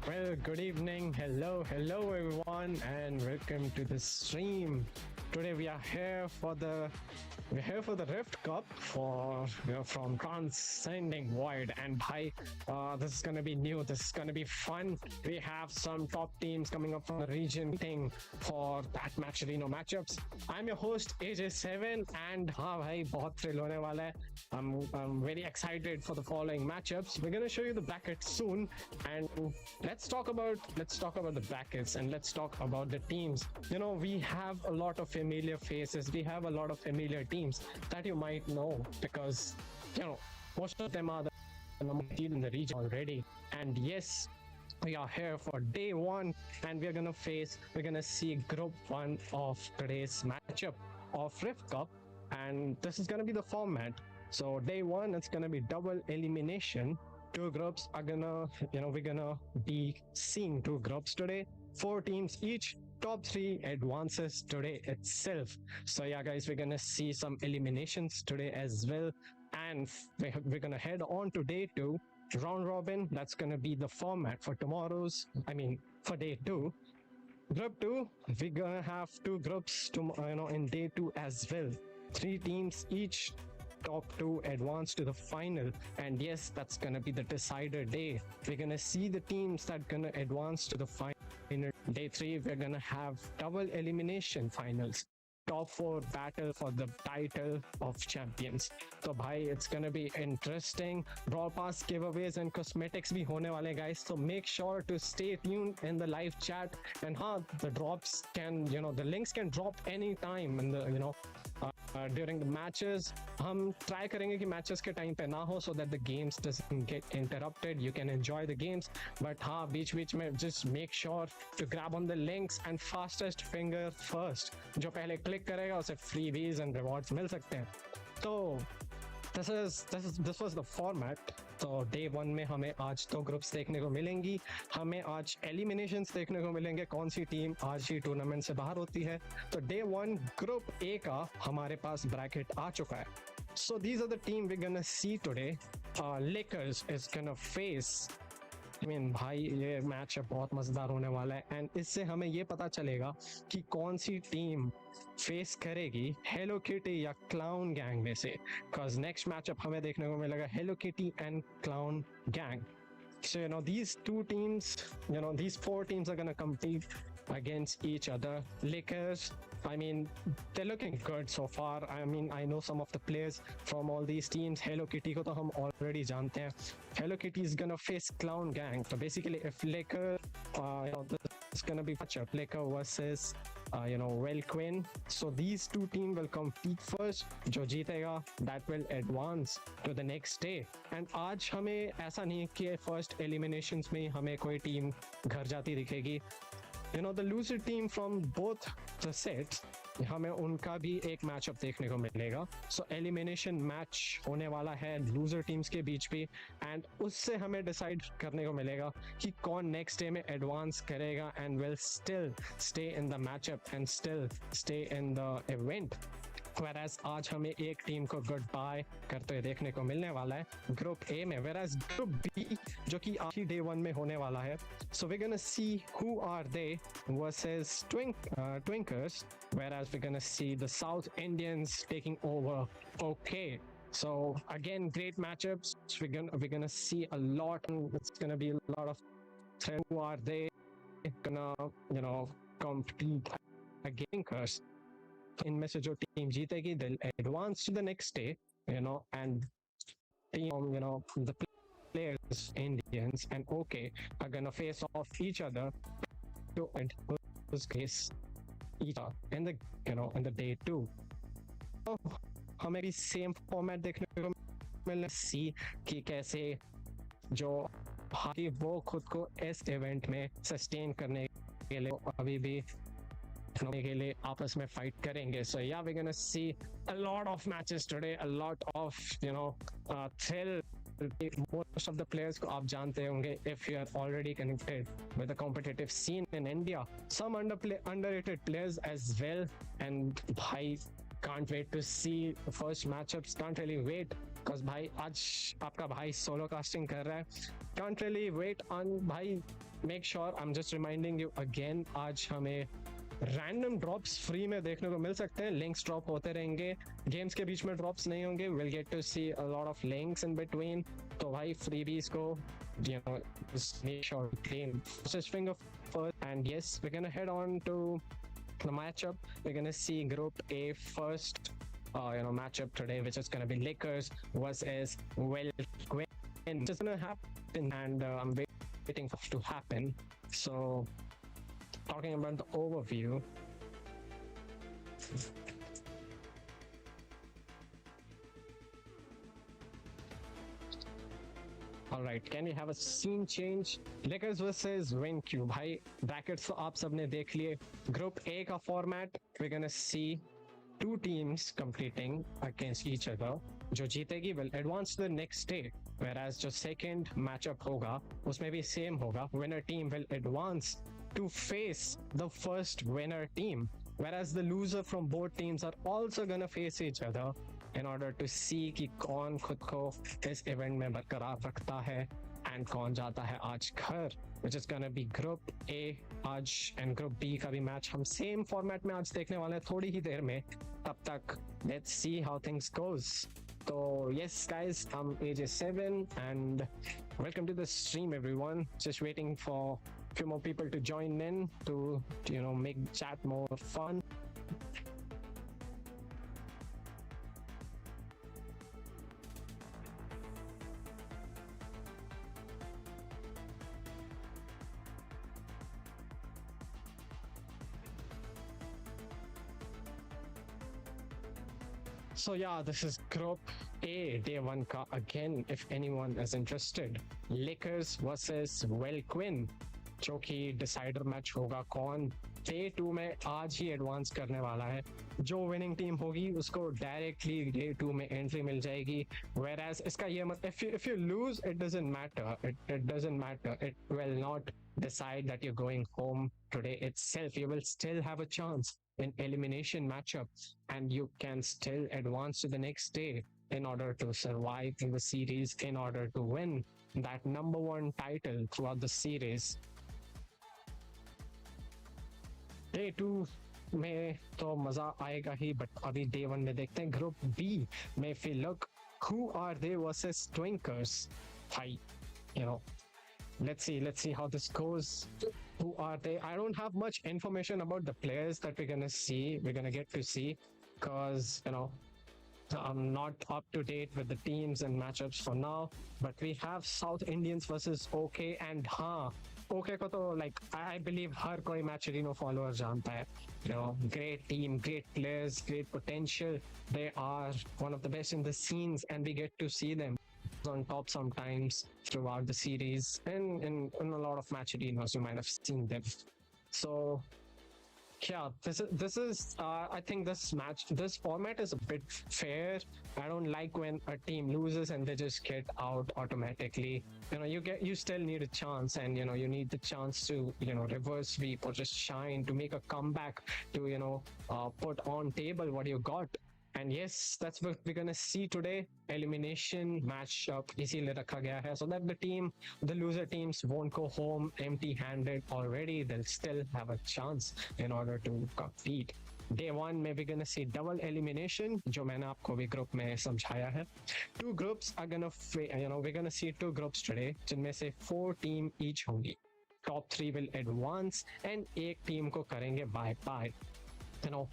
Well, good evening. Hello everyone, and welcome to the stream. Today we are here for the Rift Cup for from Transcending Void, and this is gonna be new. This is gonna be fun. We have some top teams coming up from the region thing for that match arena matchups. I'm your host AJ7, and हाँ भाई बहुत thrill होने वाला है. I'm very excited for the following matchups. We're gonna show you the brackets soon, and let's talk about the brackets, and let's talk about the teams. We have a lot of familiar faces. We have a lot of familiar teams that you might know because most of them are the number team in the region already. And yes, we are here for day one, and we're gonna see group one of today's matchup of Rift Cup, and this is gonna be the format. So day one, it's gonna be double elimination. Two groups are we're gonna be seeing two groups today, four teams each. Top three advances today itself. So yeah, guys, we're gonna see some eliminations today as well, and we're gonna head on to day two, round robin. That's gonna be the format for for day two. Group two, we're gonna have two groups in day two as well. Three teams each. Top two advance to the final, and yes, that's gonna be the decider day. We're gonna see the teams that gonna advance to the final. Day three, we're gonna have double elimination finals. Top four battle for the title of champions. So bhai, it's gonna be interesting. Brawl pass giveaways and cosmetics bhi hone wale, guys. So make sure to stay tuned in the live chat. And the drops the links can drop anytime in the during the matches. हम try करेंगे कि matches के time पे ना हो, so that the games doesn't get interrupted. You can enjoy the games, but बीच में just make sure to grab on the links, and fastest finger first. जो पहले click करेगा उसे freebies and rewards मिल सकते हैं. So this was the format. तो day one में हमें आज दो ग्रुप्स देखने को मिलेंगी. हमें आज एलिमिनेशंस देखने को मिलेंगे, कौन सी टीम आज ही टूर्नामेंट से बाहर होती है. तो डे वन ग्रुप ए का हमारे पास ब्रैकेट आ चुका है. So these are the team we're gonna see today. Lakers is gonna face. भाई ये मैच बहुत मजेदार होने वाला है, एंड इससे हमें ये पता चलेगा कि कौन सी टीम फेस करेगी हेलो किटी या क्लाउन गैंग में से. बिकॉज नेक्स्ट मैचअप हमें देखने को मिलेगा hello kitty and clown gang. So these two teams, these four teams are gonna compete against each other. Lakers, they're looking good so far. I know some of the players from all these teams. Hello Kitty को तो हम already जानते हैं. Hello Kitty is gonna face Clown Gang. So basically, if Lakers, it's gonna be matchup Laker versus Well Quinn. So these two teams will compete first. जो जीतेगा that will advance to the next day. And आज हमें ऐसा नहीं कि first eliminations में हमें कोई टीम घर जाती दिखेगी. The loser team from both the sets, हमें उनका भी एक मैचअप देखने को मिलेगा. सो एलिमिनेशन मैच होने वाला है लूजर टीम्स के बीच भी, एंड उससे हमें डिसाइड करने को मिलेगा कि कौन नेक्स्ट डे में एडवांस करेगा and will still stay in the matchup and still stay in the event. Whereas आज हमें एक टीम को गुड बाय करते हुए देखने को मिलने वाला है ग्रुप ए में. Whereas ग्रुप बी जो कि आखिरी डे वन में होने वाला है. So we're gonna see who are they versus Twinkers. Whereas we're gonna see the South Indians taking over. Okay. So again, great matchups. We're gonna see a lot. It's gonna be a lot of threat. Who are they gonna compete against? इनमें से जो team जीतेगी they'll advance to the next day, and team, the players, Indians and OK, are gonna face off each other to end this case in the day two. So हमें भी same format देखने को मिलना, सी कि कैसे जो hockey वो खुद को इस इवेंट में सस्टेन करने के लिए अभी भी के लिए आपस में फाइट करेंगे. So yeah, we're gonna see a lot of matches today, a lot of thrill. Most of the players को आप जानते होंगे if you are already connected with the competitive scene in India. Some underrated players as well, and भाई can't wait to see the first matchups. Can't really wait because भाई आज आपका भाई solo casting कर रहा है. Can't really wait on भाई make sure I'm just reminding you again, आज हमें रैंडम ड्रॉप्स फ्री में देखने को मिल सकते हैं. लिंक्स ड्रॉप होते रहेंगे, गेम्स के बीच में ड्रॉप्स नहीं होंगे. Will get to see a lot of links in between. तो भाई फ्रीबीज को you know just make sure to claim. Just finger first, and yes, we're gonna head on to the matchup. We're gonna see Group A first. Matchup today, which is gonna be Lakers versus Quinn. Just gonna happen, and I'm waiting for it to happen. So, talking about the overview. All right, can we have a scene change? Lakers versus WinQ. भाई brackets तो आप सबने देख लिए. Group A का format, we're gonna see two teams competing against each other. जो जीतेगी will advance to the next stage. Whereas जो second matchup होगा, उसमें भी same होगा. Winner team will advance to face the first winner team. Whereas the loser from both teams are also gonna face each other in order to see कि कौन खुद को इस इवेंट में बरकरार रखता है एंड कौन जाता है आज घर. which is gonna be Group A आज and Group B का भी मैच हम सेम फॉर्मेट में आज देखने वाले हैं थोड़ी ही देर में. तब तक let's see how things goes. So yes guys, I'm AJ7 and welcome to the stream everyone. Just waiting for a few more people to join in to make chat more fun. So yeah, this is Group A, Day 1 ka again, if anyone is interested. Lakers versus Quinn, जो कि decider match होगा कौन day 2 में आज ही advance करने वाला है. जो विनिंग टीम होगी उसको डायरेक्टली डे 2 में एंट्री मिल जाएगी. Whereas इसका ये मत if you lose, it doesn't matter. It doesn't matter. It will not decide that you're going home today itself. You will still have a chance in elimination matchups and you can still advance to the next day in order to survive in the series, in order to win that number 1 title throughout the series. Day 2 में तो मजा आएगा ही, but अभी day 1 में देखते हैं Group B में. if we look, who are they versus Twinkers? Let's see how this goes. Who are they? I don't have much information about the players that we're gonna get to see, because I'm not up to date with the teams and matchups for now. But we have South Indians versus OK, and OK को तो like I believe हर कोई Matcherino follower जानता है. Great team, great players, great potential. They are one of the best in the scenes, and we get to see them on top sometimes throughout the series, and in a lot of Matcherinos you might have seen them. So yeah, this is I think this format is a bit fair. I don't like when a team loses and they just get out automatically. You still need a chance, and you need the chance to reverse sweep or just shine to make a comeback to put on table what you got. And yes, that's what we're gonna see today. Elimination matchup इसीलिए रखा गया है, so that the loser teams won't go home empty-handed already. They'll still have a chance in order to compete. Day 1 में we're gonna see double elimination, जो मैंने आपको भी group में समझाया है. Two groups are gonna we're gonna see 2 groups today, जिनमें से 4 team each होंगी. Top 3 will advance and एक team को करेंगे bye-bye.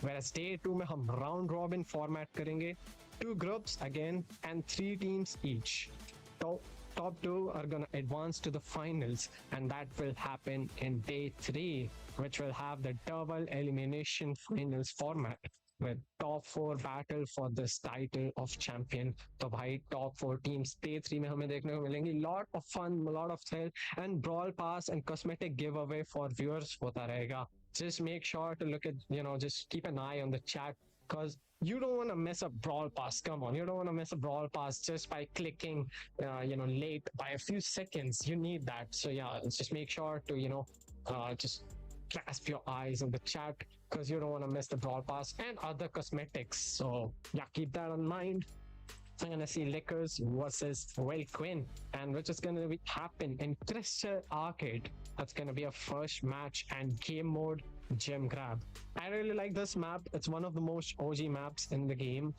Whereas day 2 में हम round robin format करेंगे, 2 groups again and 3 teams each. Top 2 are gonna advance to the finals, and that will happen in day 3, which will have the double elimination finals format with top 4 battle for this title of champion. तो भाई top 4 teams day 3 में हमें देखने को मिलेंगी. Lot of fun, lot of thrill, and brawl pass and cosmetic giveaway for viewers होता रहेगा. Just make sure to look at, just keep an eye on the chat, because you don't want to mess up brawl pass. Come on, you don't want to mess up brawl pass just by clicking late by a few seconds. You need that. So yeah, just make sure to just clasp your eyes on the chat, because you don't want to miss the brawl pass and other cosmetics. So yeah, keep that in mind. I'm gonna see Lickers versus Will Quinn, and which is gonna happen in Crystal Arcade. That's gonna be a first match and game mode gem grab. I really like this map. It's one of the most OG maps in the game,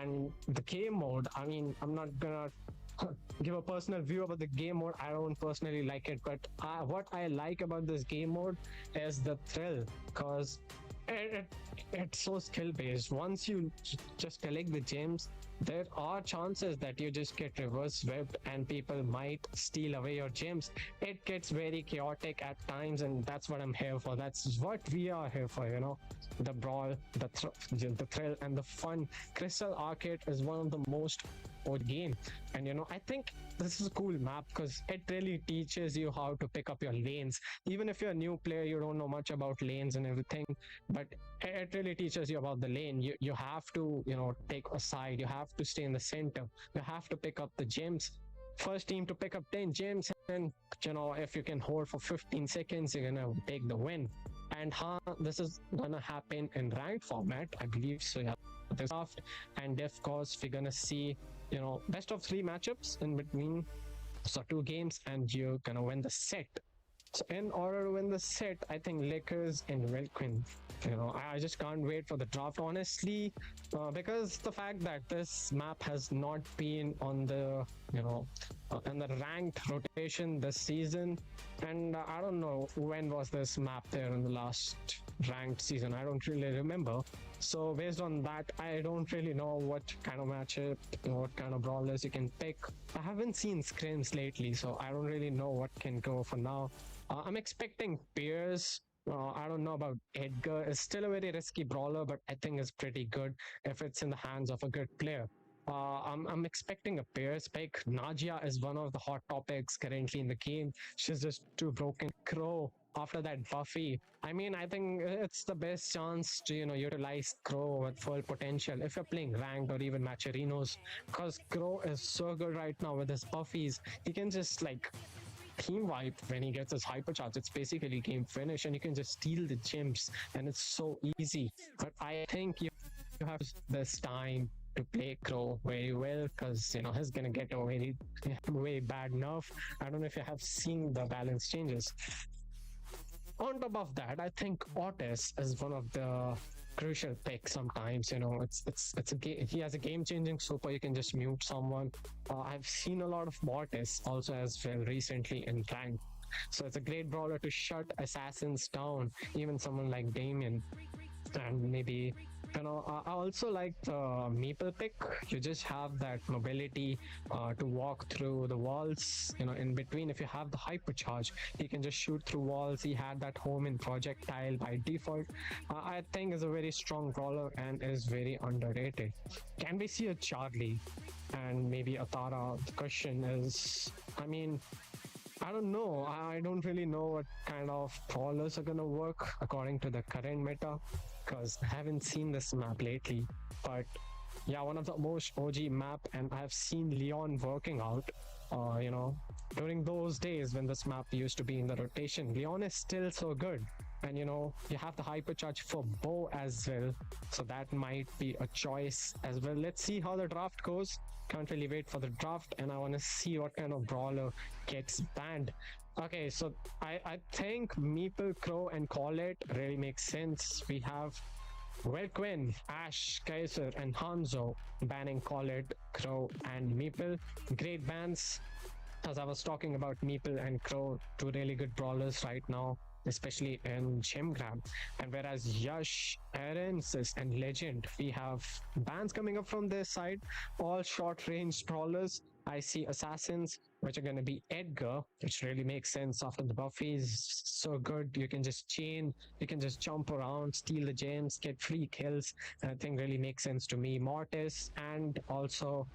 and the game mode. I mean, I'm not gonna give a personal view about the game mode. I don't personally like it, but what I like about this game mode is the thrill, because it, it's so skill based. Once you just collect the gems, there are chances that you just get reverse webbed and people might steal away your gems. It gets very chaotic at times, and that's what I'm here for. That's what we are here for, you know. The brawl, the thrill, and the fun. Crystal Arcade is one of the most old game, and you know, I think this is a cool map because it really teaches you how to pick up your lanes. Even if you're a new player, you don't know much about lanes and everything, but it really teaches you about the lane. You have to, you know, take a side. You have to stay in the center. You have to pick up the gems. First team to pick up 10 gems, and you know, if you can hold for 15 seconds, you're gonna take the win. And this is gonna happen in ranked format, I believe. So yeah, this draft, and of course we're gonna see, you know, best of 3 matchups in between. So 2 games, and you're gonna win the set. So in order to win the set, I think Lakers and Welkin. You know, I just can't wait for the draft, honestly, because the fact that this map has not been on the, you know, in the ranked rotation this season, and I don't know when was this map there in the last ranked season. I don't really remember. So based on that, I don't really know what kind of matchup, what kind of brawlers you can pick. I haven't seen scrims lately, so I don't really know what can go for now. I'm expecting Piers. I don't know about Edgar. It's still a very risky brawler, but I think it's pretty good if it's in the hands of a good player. I'm expecting a Piers pick. Najia is one of the hot topics currently in the game. She's just too broken. Crow, after that Buffy. I mean, I think it's the best chance to, you know, utilize Crow with full potential if you're playing ranked or even matcherinos, because Crow is so good right now with his Buffies. He can just like team wipe when he gets his hypercharge. It's basically game finish, and you can just steal the gems, and it's so easy. But I think you have this time to play Crow very well, because you know he's gonna get a very bad nerf. I don't know if you have seen the balance changes. On top of that, I think Otis is one of the crucial picks sometimes. You know, he has a game changing super. You can just mute someone. I've seen a lot of Mortis also as well recently in rank. So it's a great brawler to shut assassins down, even someone like Damien. And maybe, you know, I also like the Meeple pick. You just have that mobility to walk through the walls, you know, in between. If you have the hypercharge, he can just shoot through walls. He had that home in projectile by default. I think is a very strong brawler and is very underrated. Can we see a Charlie and maybe a Tara? The question is, I mean, I don't know. I don't really know what kind of brawlers are gonna work according to the current meta, because I haven't seen this map lately. But yeah, one of the most OG map, and I've seen Leon working out. You know, during those days when this map used to be in the rotation, Leon is still so good. And you know, you have the hypercharge for Bo as well, so that might be a choice as well. Let's see how the draft goes. Can't really wait for the draft, and I want to see what kind of brawler gets banned. Okay, so I think Meeple, Crow, and Colette really makes sense. We have Welquin, Ash, Kaiser, and Hanzo banning Colette, Crow, and Meeple. Great bans. As I was talking about, Meeple and Crow, 2 really good brawlers right now, especially in Gem Grab. And whereas Yash, Aaron, Sis, and Legend, we have bans coming up from their side, all short range brawlers. I see Assassins, which are going to be Edgar, which really makes sense after the buffy is so good. You can just chain, you can just jump around, steal the gems, get free kills. I think really makes sense to me. Mortis, and also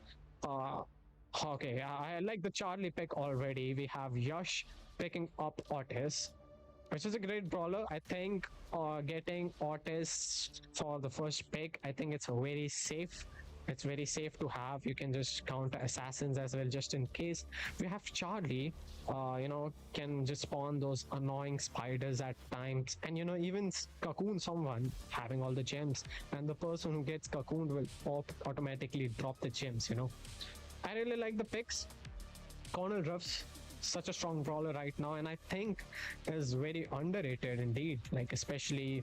okay, I like the Charlie pick already. We have Yash picking up Otis, which is a great brawler. I think getting Otis for the first pick, I think it's very safe. It's very safe to have. You can just counter assassins as well, just in case. We have Charlie, can just spawn those annoying spiders at times, and even cocoon someone having all the gems, and the person who gets cocooned will automatically drop the gems. I really like the picks. Cornel Ruffs, such a strong brawler right now, and I think is very underrated indeed. Like, especially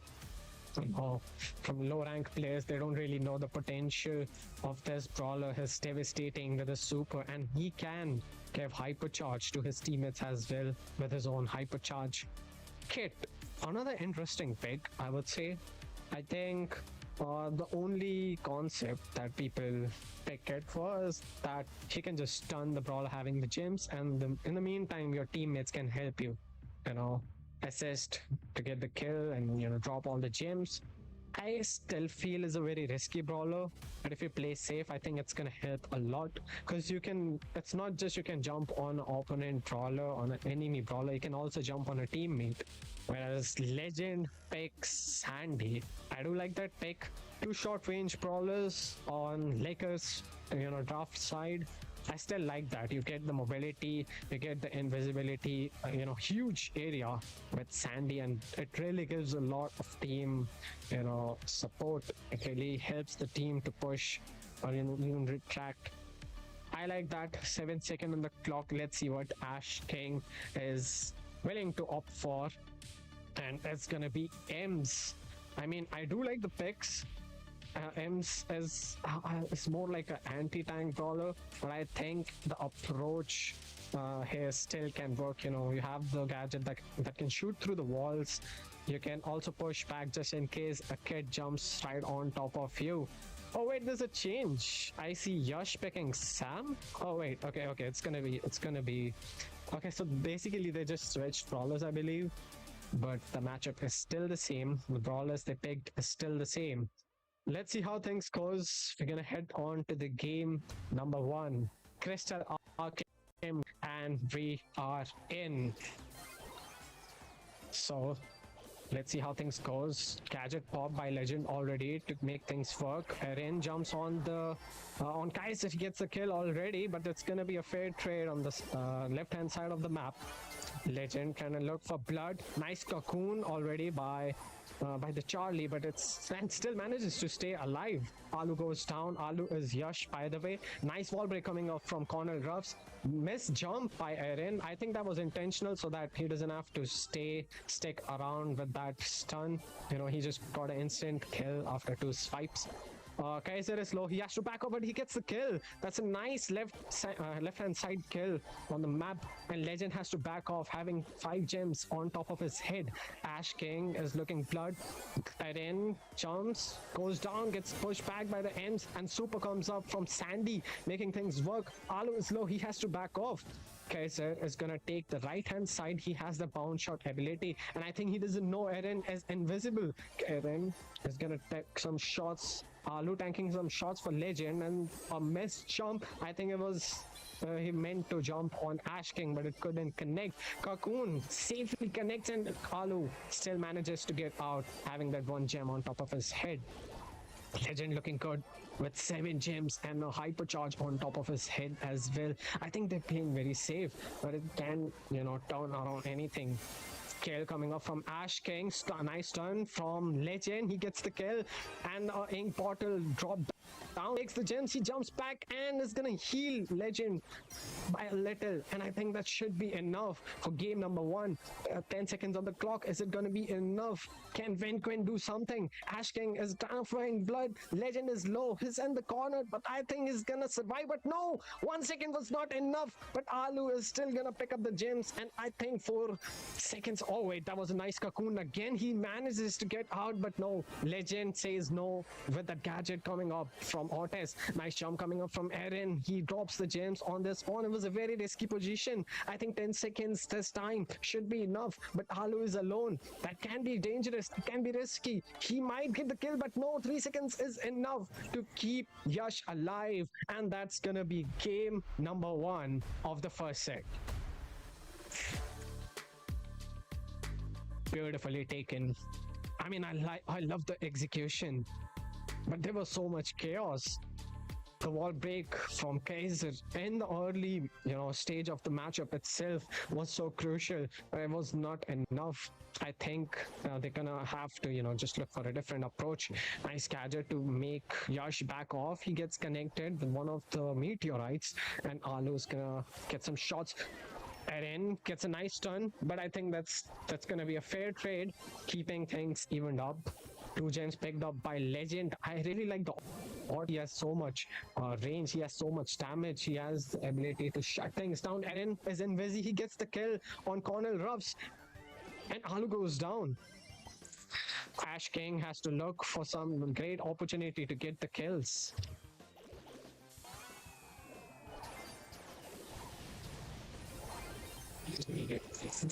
from low rank players, they don't really know the potential of this brawler. He's devastating with a super, and he can give hypercharge to his teammates as well with his own hypercharge kit. Another interesting pick, I would say. I think the only concept that people pick it for is that he can just stun the brawler having the gems, and in the meantime, your teammates can help you, you know, assist to get the kill and drop all the gems. I still feel is a very risky brawler, but if you play safe, I think it's gonna help a lot, because you can. It's not just you can jump on an opponent brawler, on an enemy brawler. You can also jump on a teammate. Whereas Legend picks Sandy. I do like that pick. Two short range brawlers on Lakers, draft side. I still like that. You get the mobility, you get the invisibility, huge area with Sandy, and it really gives a lot of team, support. It really helps the team to push or even retract. I like that. 7 second on the clock. Let's see what Ash King is willing to opt for, and it's gonna be Ems. I mean, I do like the picks. Ems is more like an anti-tank brawler, but I think the approach here still can work. You have the gadget that can shoot through the walls. You can also push back just in case a kid jumps right on top of you. Oh wait, there's a change. I see Yash picking Sam. Oh wait, okay, it's gonna be. Okay, so basically they just switched brawlers, I believe, but the matchup is still the same. The brawlers they picked is still the same. Let's see how things goes. We're gonna head on to the game number 1, Crystal Arcane, and we are in. So let's see how things goes. Gadget pop by Legend already to make things work. Erin jumps on Kaiser. He gets a kill already, but it's gonna be a fair trade on the left hand side of the map. Legend trying to look for blood. Nice cocoon already by the Charlie, but and still manages to stay alive. Alu goes down. Alu is Yash, by the way. Nice wall break coming up from Cornel Ruffs. Miss jump by Erin. I think that was intentional so that he doesn't have to stick around with that stun. He just got an instant kill after 2 swipes. Kaiser is low. He has to back up, but he gets the kill. That's a nice left-hand side kill on the map. And Legend has to back off, having 5 gems on top of his head. Ash King is looking blood. Erin jumps, goes down, gets pushed back by the ends, and super comes up from Sandy, making things work. Alu is low. He has to back off. Kaiser is gonna take the right hand side. He has the bounce shot ability, and I think he doesn't know Erin is invisible. Erin is gonna take some shots. Alu tanking some shots for Legend, and a missed jump. I think it was he meant to jump on Ash King, but it couldn't connect. Cocoon safely connects, and Alu still manages to get out, having that 1 gem on top of his head. Legend looking good with 7 gems and a hypercharge on top of his head as well. I think they're playing very safe, but it can, turn around anything. Kill coming up from Ash King. Nice turn from Legend. He gets the kill, and Ink Bottle dropped down, takes the gems. He jumps back and is gonna heal Legend by a little, and I think that should be enough for game number 1. 10 seconds on the clock. Is it gonna be enough? Can Venquin do something? Ash King is transferring blood. Legend is low. He's in the corner, but I think he's gonna survive. But no, 1 second was not enough. But Alu is still gonna pick up the gems, and I think 4 seconds. Oh wait, that was a nice cocoon again. He manages to get out, but no. Legend says no with the gadget coming up from Ortiz. Nice jump coming up from Erin. He drops the gems on this spawn. It was a very risky position. I think 10 seconds this time should be enough, but Alu is alone. That can be dangerous. It can be risky. He might get the kill, but no, 3 seconds is enough to keep Yash alive, and that's gonna be game number 1 of the first set. Beautifully taken. I mean, I love the execution, but there was so much chaos. The wall break from Kaiser in the early, stage of the matchup itself was so crucial. It was not enough. I think they're gonna have to, just look for a different approach. Nice gadget to make Yash back off. He gets connected with one of the meteorites, and Alu's gonna get some shots. Eren gets a nice turn, but I think that's gonna be a fair trade, keeping things evened up. 2 gems picked up by Legend. I really like the art. He has so much range. He has so much damage. He has the ability to shut things down. Eren is invisible. He gets the kill on Colonel Ruffs, and Alu goes down. Ash King has to look for some great opportunity to get the kills.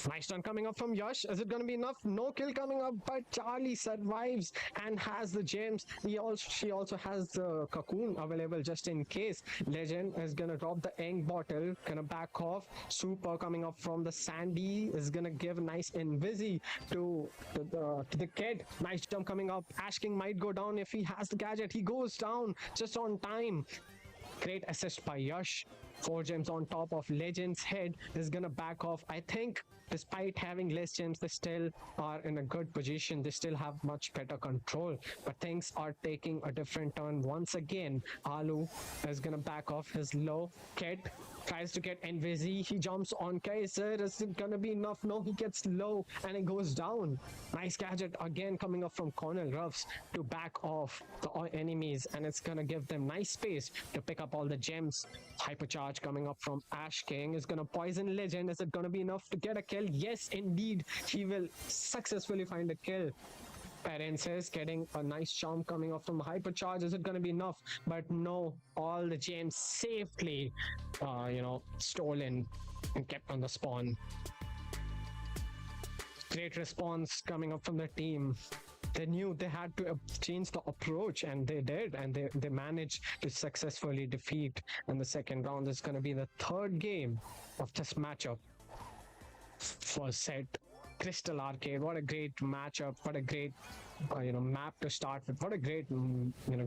Nice turn coming up from Yash. Is it going to be enough? No kill coming up, but Charlie survives and has the gems. She also has the cocoon available just in case. Legend is going to drop the ink bottle, gonna back off. Super coming up from the Sandy is going to give a nice invisi to the kid. Nice jump coming up. Ash King might go down if he has the gadget. He goes down just on time. Great assist by Yash. 4 gems on top of Legend's head is gonna back off. I think despite having less gems, they still are in a good position. They still have much better control, but things are taking a different turn once again. Alu is gonna back off his low. Kid tries to get Envisi. He jumps on Kaiser. Is it gonna be enough? No, he gets low and it goes down. Nice gadget again coming up from Colonel Ruffs to back off the enemies, and it's gonna give them nice space to pick up all the gems. Hypercharge coming up from Ash King is gonna poison Legend. Is it gonna be enough to get a kill? Yes, indeed, he will successfully find a kill. Parences getting a nice charm coming off from Hypercharge. Is it going to be enough? But no, all the gems safely, stolen and kept on the spawn. Great response coming up from the team. They knew they had to change the approach, and they did, and they managed to successfully defeat. And the second round is going to be the third game of this matchup. First set, Crystal Arcade. What a great matchup! What a great, map to start with. What a great,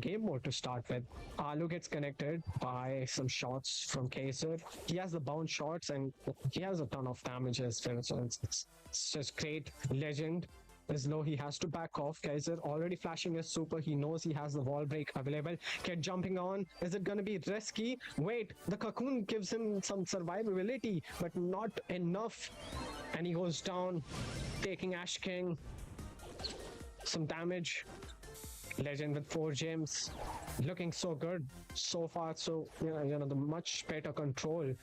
game mode to start with. Alu gets connected by some shots from Kaiser. He has the bounce shots, and he has a ton of damage as well. So it's just great. Legend is low. He has to back off. Kaiser already flashing his super. He knows he has the wall break available. Kid jumping on. Is it going to be risky? Wait, the cocoon gives him some survivability, but not enough. And he goes down, taking Ash King some damage. Legend with 4 gems, looking so good so far. So the much better control.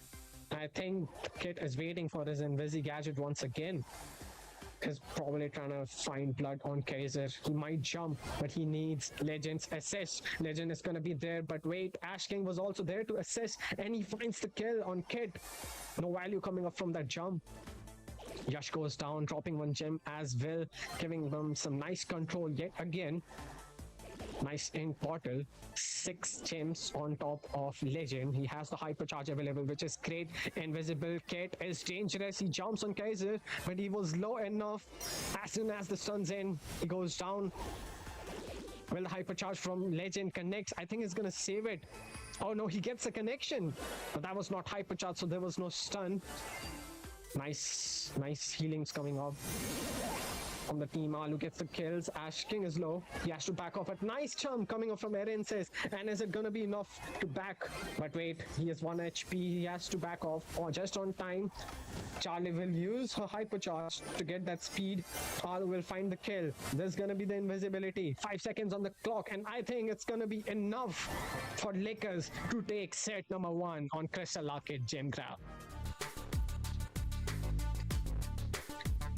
I think Kit is waiting for his Invisi gadget once again. Is probably trying to find blood on Kaiser. He might jump, but he needs Legend's assist. Legend is going to be there, but wait, Ash King was also there to assist, and he finds the kill on Kid. No value coming up from that jump. Yash goes down, dropping 1 gem as well, giving them some nice control yet again. Nice ink bottle. 6 gems on top of Legend. He has the hypercharge available, which is great. Invisible Kit is dangerous. He jumps on Kaiser, but he was low enough. As soon as the sun's in, he goes down. Well, the hypercharge from Legend connects. I think he's gonna save it. Oh no, he gets a connection, but that was not hypercharge, so there was no stun. Nice healings coming up from the team. Alu gets the kills. Ash King is low. He has to back off. But nice jump coming up from Eren says. And is it gonna be enough to back? But wait, he has 1 HP. He has to back off just on time. Charlie will use her hypercharge to get that speed. Alu will find the kill. There's gonna be the invisibility. 5 seconds on the clock, and I think it's gonna be enough for Lakers to take set number 1 on Crystal Arcade Gem Grab.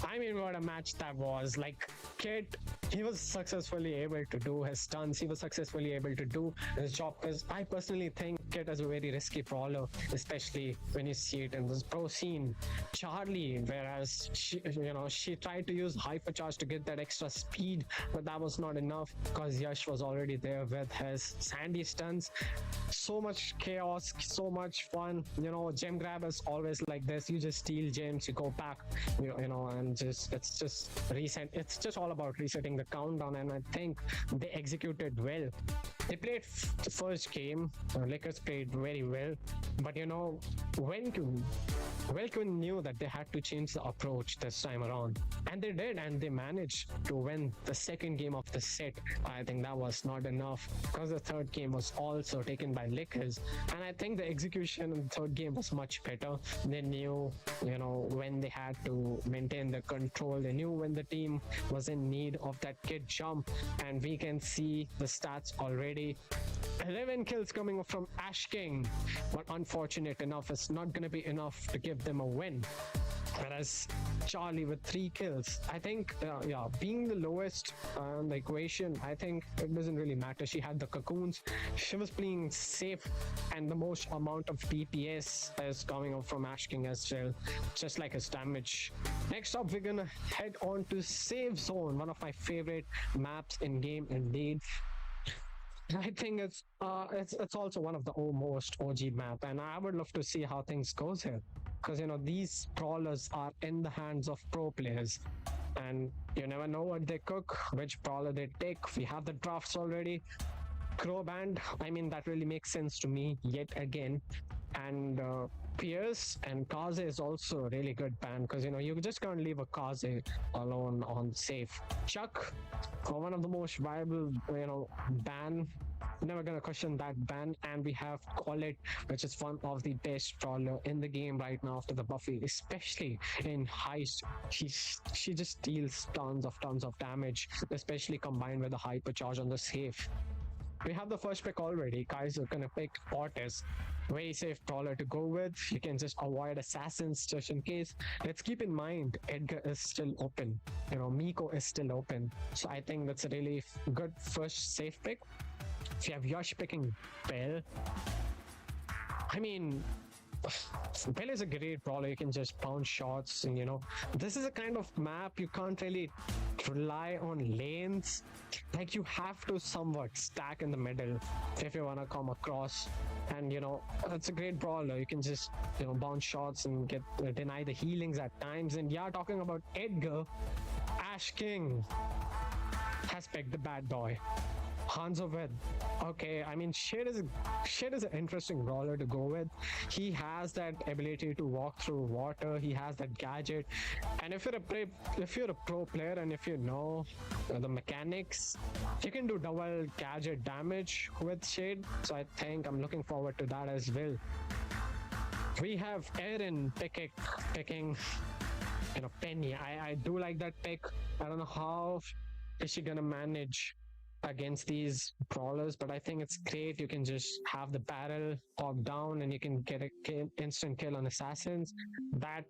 I mean, what a match that was. Like, Kid, he was successfully able to do his stunts. He was successfully able to do his job, because I personally think Kid is a very risky brawler, especially when you see it in this pro scene. Charlie, whereas she tried to use hypercharge to get that extra speed, but that was not enough because Yash was already there with his Sandy stunts. So much chaos, so much fun. Gem grab is always like this. You just steal gems, you go back, and it's just reset. It's just all about resetting the the countdown, and I think they executed well. They played the first game. Lakers played very well, but Welkin knew that they had to change the approach this time around, and they did, and they managed to win the second game of the set. I think that was not enough because the third game was also taken by Lakers, and I think the execution in the third game was much better. They knew, when they had to maintain the control. They knew when the team was in need of that kid jump, and we can see the stats already. 11 kills coming up from Ash King, but unfortunate enough, it's not going to be enough to give them a win. Whereas Charlie with 3 kills, I think, being the lowest on the equation, I think it doesn't really matter. She had the cocoons, she was playing safe, and the most amount of DPS is coming up from Ash King as well, just like his damage. Next up, we're gonna head on to Safe Zone, one of my favorite maps in game indeed. I think it's also one of the most OG map, and I would love to see how things goes here, because these brawlers are in the hands of pro players, and you never know what they cook, which brawler they take. We have the drafts already. Crow band, I mean, that really makes sense to me yet again. And Pierce and Kaze is also a really good ban, because you just can't leave a Kaze alone on safe. Chuck, one of the most viable ban, never gonna question that ban. And we have Colette, which is one of the best brawler in the game right now after the Buffy, especially in heist. She just deals tons of damage, especially combined with the hypercharge on the safe. We have the first pick already. Guys are gonna pick Otis. Very safe brawler to go with. You can just avoid assassins just in case. Let's keep in mind Edgar is still open. Miko is still open. So I think that's a really good first safe pick. If you have Yash picking Bell, I mean, Bell is a great brawler. You can just bounce shots, and this is a kind of map you can't really rely on lanes. Like, you have to somewhat stack in the middle if you want to come across, and it's a great brawler. You can just bounce shots and get deny the healings at times. And talking about Edgar, Ash King has picked the bad boy. Hanzo with, okay, I mean, Shade is an interesting brawler to go with. He has that ability to walk through water. He has that gadget, and if you're a pro player and if you know the mechanics, you can do double gadget damage with Shade. So I think I'm looking forward to that as well. We have Eren picking Penny. I do like that pick. I don't know how is she gonna manage against these brawlers, but I think it's great. You can just have the barrel pop down and you can get a instant kill on assassins. That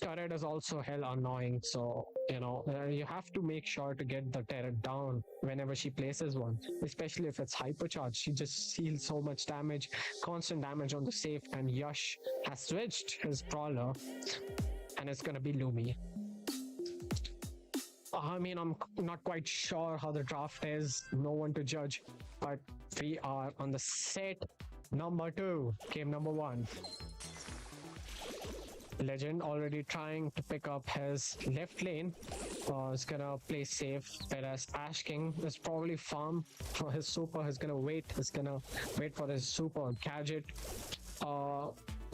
turret is also hell annoying, so you have to make sure to get the turret down whenever she places one, especially if it's hypercharged. She just deals so much damage, constant damage on the safe. And Yash has switched his brawler, and it's gonna be Lumi. I mean, I'm not quite sure how the draft is, no one to judge, but we are on the set number 2, game number 1. Legend already trying to pick up his left lane. Is gonna play safe, whereas Ash King is probably farm for his super. He's gonna wait for his super gadget.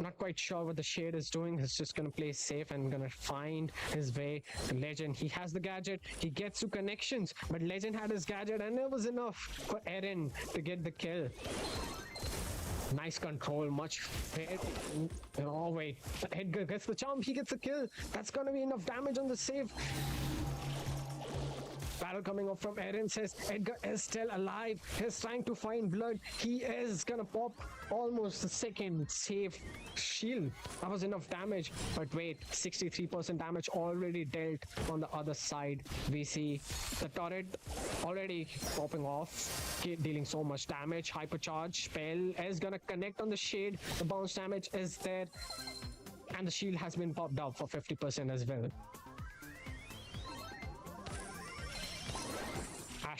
Not quite sure what the Shade is doing. He's just gonna play safe and gonna find his way to Legend. He has the gadget, he gets to connections, but Legend had his gadget and it was enough for Eren to get the kill. Nice control, much hit. Oh wait, Edgar gets the charm, he gets the kill. That's gonna be enough damage on the save. Battle coming up from Eren says Edgar is still alive. He's trying to find blood. He is gonna pop almost the second save shield. That was enough damage, but wait, 63% damage already dealt on the other side. We see the turret already popping off, dealing so much damage. Hypercharge spell is gonna connect on the Shade. The bounce damage is there, and the shield has been popped up for 50% as well.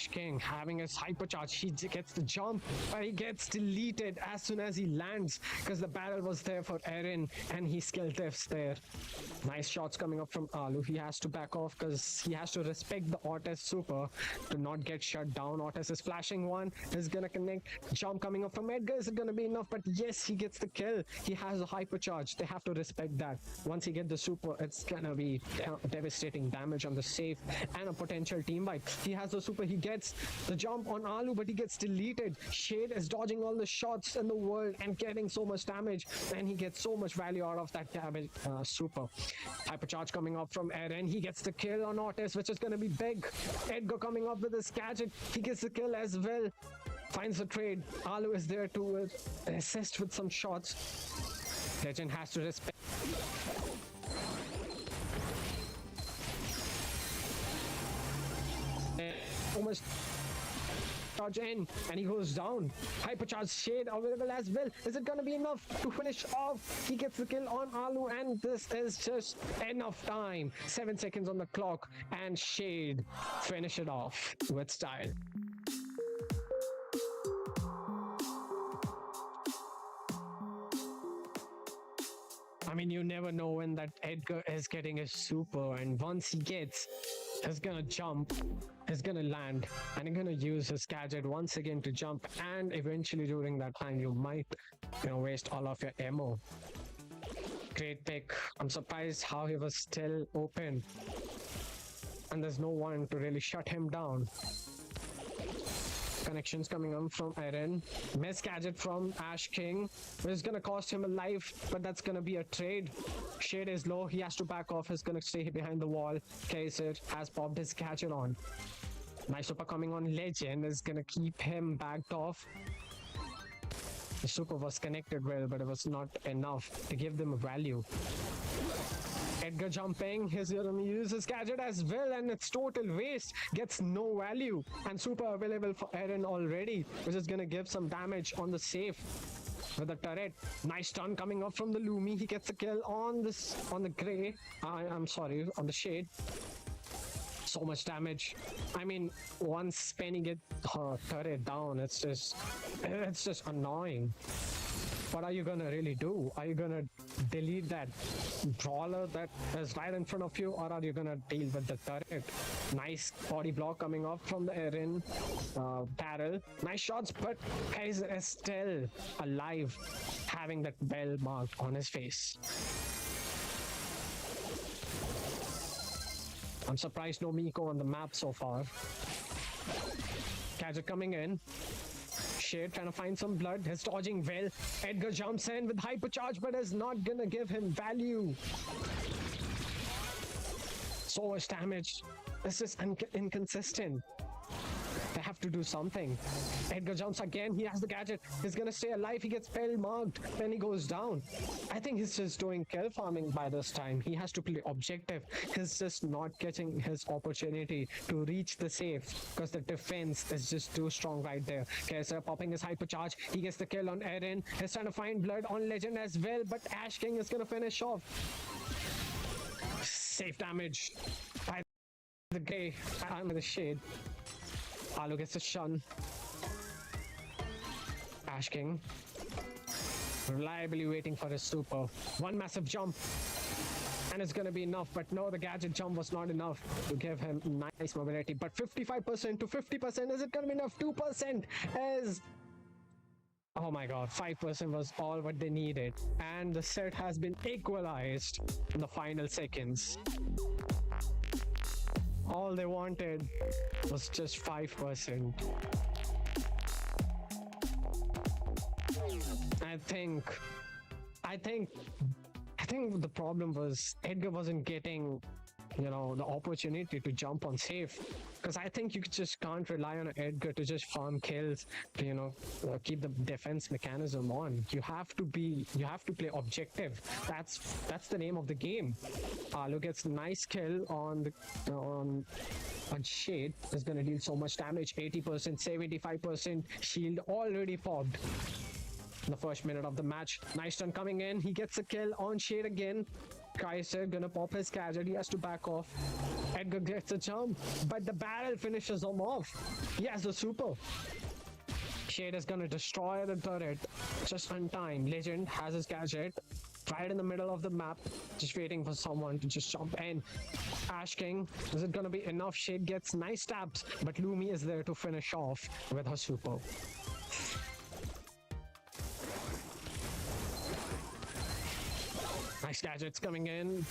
Ash King having his hypercharge. He gets the jump, but he gets deleted as soon as he lands because the barrel was there for Eren and he skill tips there. Nice shots coming up from Alu. He has to back off because he has to respect the Otis super to not get shut down. Otis is flashing one, is gonna connect. Jump coming up from Edgar. Is it gonna be enough? But yes, he gets the kill. He has a hypercharge. They have to respect that. Once he gets the super, it's gonna be devastating damage on the safe and a potential team wipe. He has the super. He gets the jump on Alu, but he gets deleted. Shade is dodging all the shots in the world and getting so much damage, and he gets so much value out of that damage super. Hypercharge coming up from Eren. He gets the kill on Otis, which is going to be big. Edgar coming up with his gadget. He gets the kill as well. Finds the trade. Alu is there to assist with some shots. Legend has to respect. Almost charge in, and he goes down. Hypercharge Shade available as well. Is it gonna be enough to finish off? He gets the kill on Alu, and this is just enough time. 7 seconds on the clock, and Shade finish it off with style. I mean, you never know when that Edgar is getting a super, and once he gets, he's gonna jump, he's gonna land, and he's gonna use his gadget once again to jump, and eventually during that time you might, waste all of your ammo. Great pick. I'm surprised how he was still open, and there's no one to really shut him down. Connections coming on from Eren. Miss gadget from Ash King, which is gonna cost him a life, but that's gonna be a trade. Shade is low, he has to back off, he's gonna stay behind the wall. Kaiser has popped his gadget on. Nice super coming on. Legend is gonna keep him backed off. The super was connected well, but it was not enough to give them a value. Edgar jumping, he's gonna use his gadget as well, and it's total waste, gets no value, and super available for Eren already, which is gonna give some damage on the safe with the turret. Nice stun coming up from the Lumi. He gets a kill on the Grey. I'm sorry, on the Shade. So much damage. I mean, once Penny gets her turret down, it's just annoying. What are you gonna really do? Are you gonna delete that brawler that is right in front of you, or are you gonna deal with the turret? Nice body block coming off from the Eren barrel. Nice shots, but Kaiser is still alive, having that bell marked on his face. I'm surprised no Miko on the map so far. Gadget coming in. Shade trying to find some blood. He's dodging well. Edgar jumps in with hypercharge, but is not gonna give him value. So much damage. This is inconsistent. They have to do something. Edgar jumps again. He has the gadget. He's gonna stay alive. He gets spell marked. Then he goes down. I think he's just doing kill farming by this time. He has to play objective. He's just not getting his opportunity to reach the safe because the defense is just too strong right there. Kaiser popping his hypercharge. He gets the kill on Eren. He's trying to find blood on Legend as well, but Ash King is gonna finish off. Safe damage by the Grey and the Shade. Alu gets a shun. Ash King reliably waiting for his super. One massive jump, and it's gonna be enough, but no, the gadget jump was not enough to give him nice mobility. But 55% to 50%, is it gonna be enough? 2% is... Oh my god, 5% was all what they needed, and the set has been equalized in the final seconds. All they wanted was just 5%. I think the problem was Edgar wasn't getting, the opportunity to jump on safe. Because I think you just can't rely on Edgar to just farm kills to, keep the defense mechanism on. You have to play objective. That's the name of the game. Look, it's a nice kill on Shade. Is gonna deal so much damage. 80%, 75% shield already popped. the first minute of the match. Nice turn coming in. He gets a kill on Shade again. Kaiser gonna pop his gadget. He has to back off. Edgar gets a jump, but the barrel finishes him off. He has the super. Shade is gonna destroy the turret just on time. Legend has his gadget right in the middle of the map, just waiting for someone to just jump in. Ash King, is it gonna be enough? Shade gets nice stabs, but Lumi is there to finish off with her super. Nice gadgets coming in.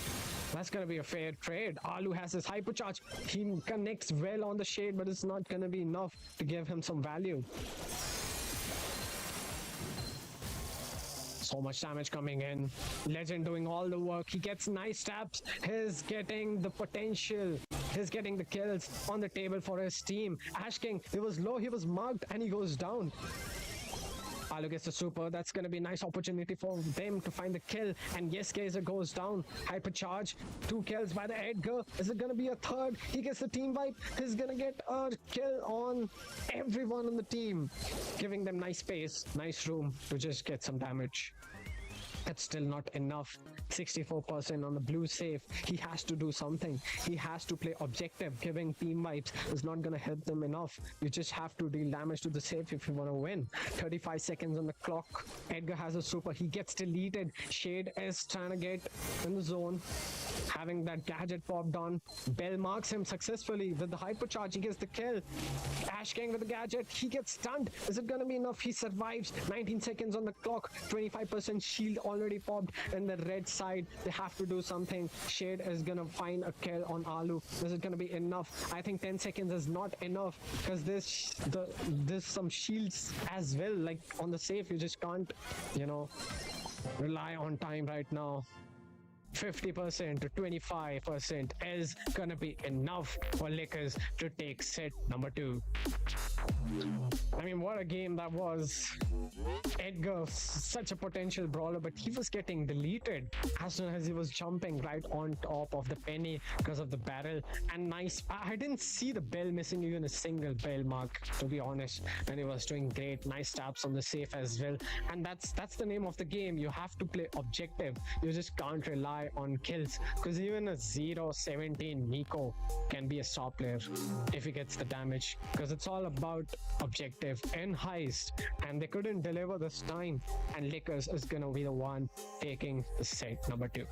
That's gonna be a fair trade. Alu has his hypercharge. He connects well on the Shade, but it's not gonna be enough to give him some value. So much damage coming in. Legend doing all the work. He gets nice stabs. He's getting the potential. He's getting the kills on the table for his team. Ash King, he was low, he was mugged, and he goes down. Alu gets the super. That's going to be a nice opportunity for them to find the kill. And yes, Geyser goes down. Hypercharge. 2 kills by the Edgar. Is it going to be a third? He gets the team wipe. He's going to get a kill on everyone on the team, giving them nice space, nice room to just get some damage. That's still not enough. 64% on the blue safe. He has to do something. He has to play objective. Giving team wipes is not going to help them enough. You just have to deal damage to the safe if you want to win. 35 seconds on the clock. Edgar has a super. He gets deleted. Shade is trying to get in the zone, having that gadget popped on. Bell marks him successfully with the hypercharge. He gets the kill. Ash King with the gadget. He gets stunned. Is it going to be enough? He survives. 19 seconds on the clock. 25% shield already popped in the red side. They have to do something. Shade is gonna find a kill on Alu. Is it gonna be enough? I think 10 seconds is not enough because there's some shields as well. Like on the safe, you just can't, rely on time right now. 50% to 25% is gonna be enough for Lakers to take set number 2. I mean, what a game that was. Edgar, such a potential brawler, but he was getting deleted as soon as he was jumping right on top of the Penny because of the barrel. And nice, I didn't see the Bell missing even a single Bell mark, to be honest, and he was doing great. Nice taps on the safe as well. And that's the name of the game. You have to play objective. You just can't rely on kills, because even a 0-17 Nico can be a star player if he gets the damage, because it's all about objective and heist, and they couldn't deliver this time, and Lakers is gonna be the one taking the set number 2.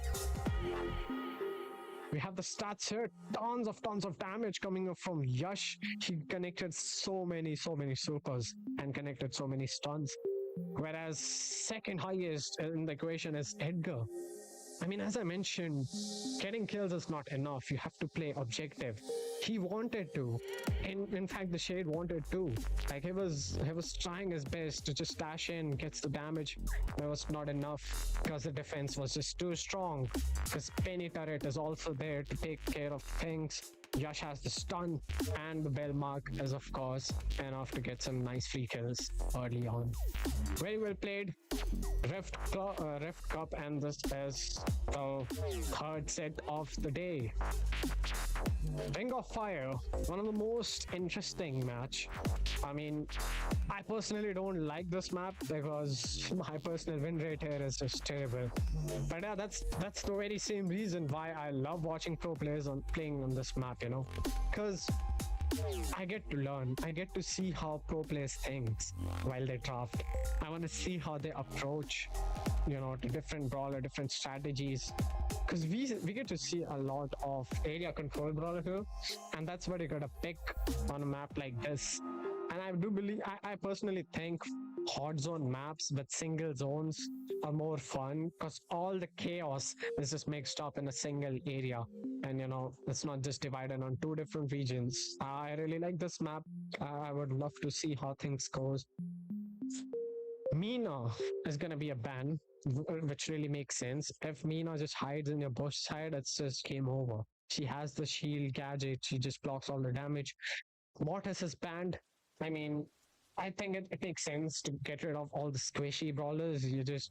We have the stats here. Tons of damage coming up from Yash. He connected so many supers and connected so many stuns, whereas second highest in the equation is Edgar. I mean, as I mentioned, getting kills is not enough. You have to play objective. He wanted to. In fact, the Shade wanted to. Like, he was trying his best to just dash in, gets the damage. But it was not enough because the defense was just too strong. Because Penny turret is also there to take care of things. Yash has the stun, and the bell mark is, of course, enough to get some nice free kills early on. Very well played. Rift Cup, and this is the third set of the day. Ring of Fire, one of the most interesting match. I mean, I personally don't like this map because my personal win rate here is just terrible. But yeah, that's the very same reason why I love watching pro players playing on this map, because I get to learn. I get to see how pro players think while they draft. I want to see how they approach, to different brawler, different strategies. Because we get to see a lot of area control brawler here, and that's what you gotta pick on a map like this. And I do believe, I personally think hot zone maps with single zones are more fun because all the chaos is just mixed up in a single area, and it's not just divided on 2 different regions. I really like this map. I would love to see how things goes. Mina is gonna be a ban, which really makes sense. If Mina just hides in your bush side, it's just game over. She has the shield gadget, she just blocks all the damage. Mortis is banned. I mean, I think it makes sense to get rid of all the squishy brawlers.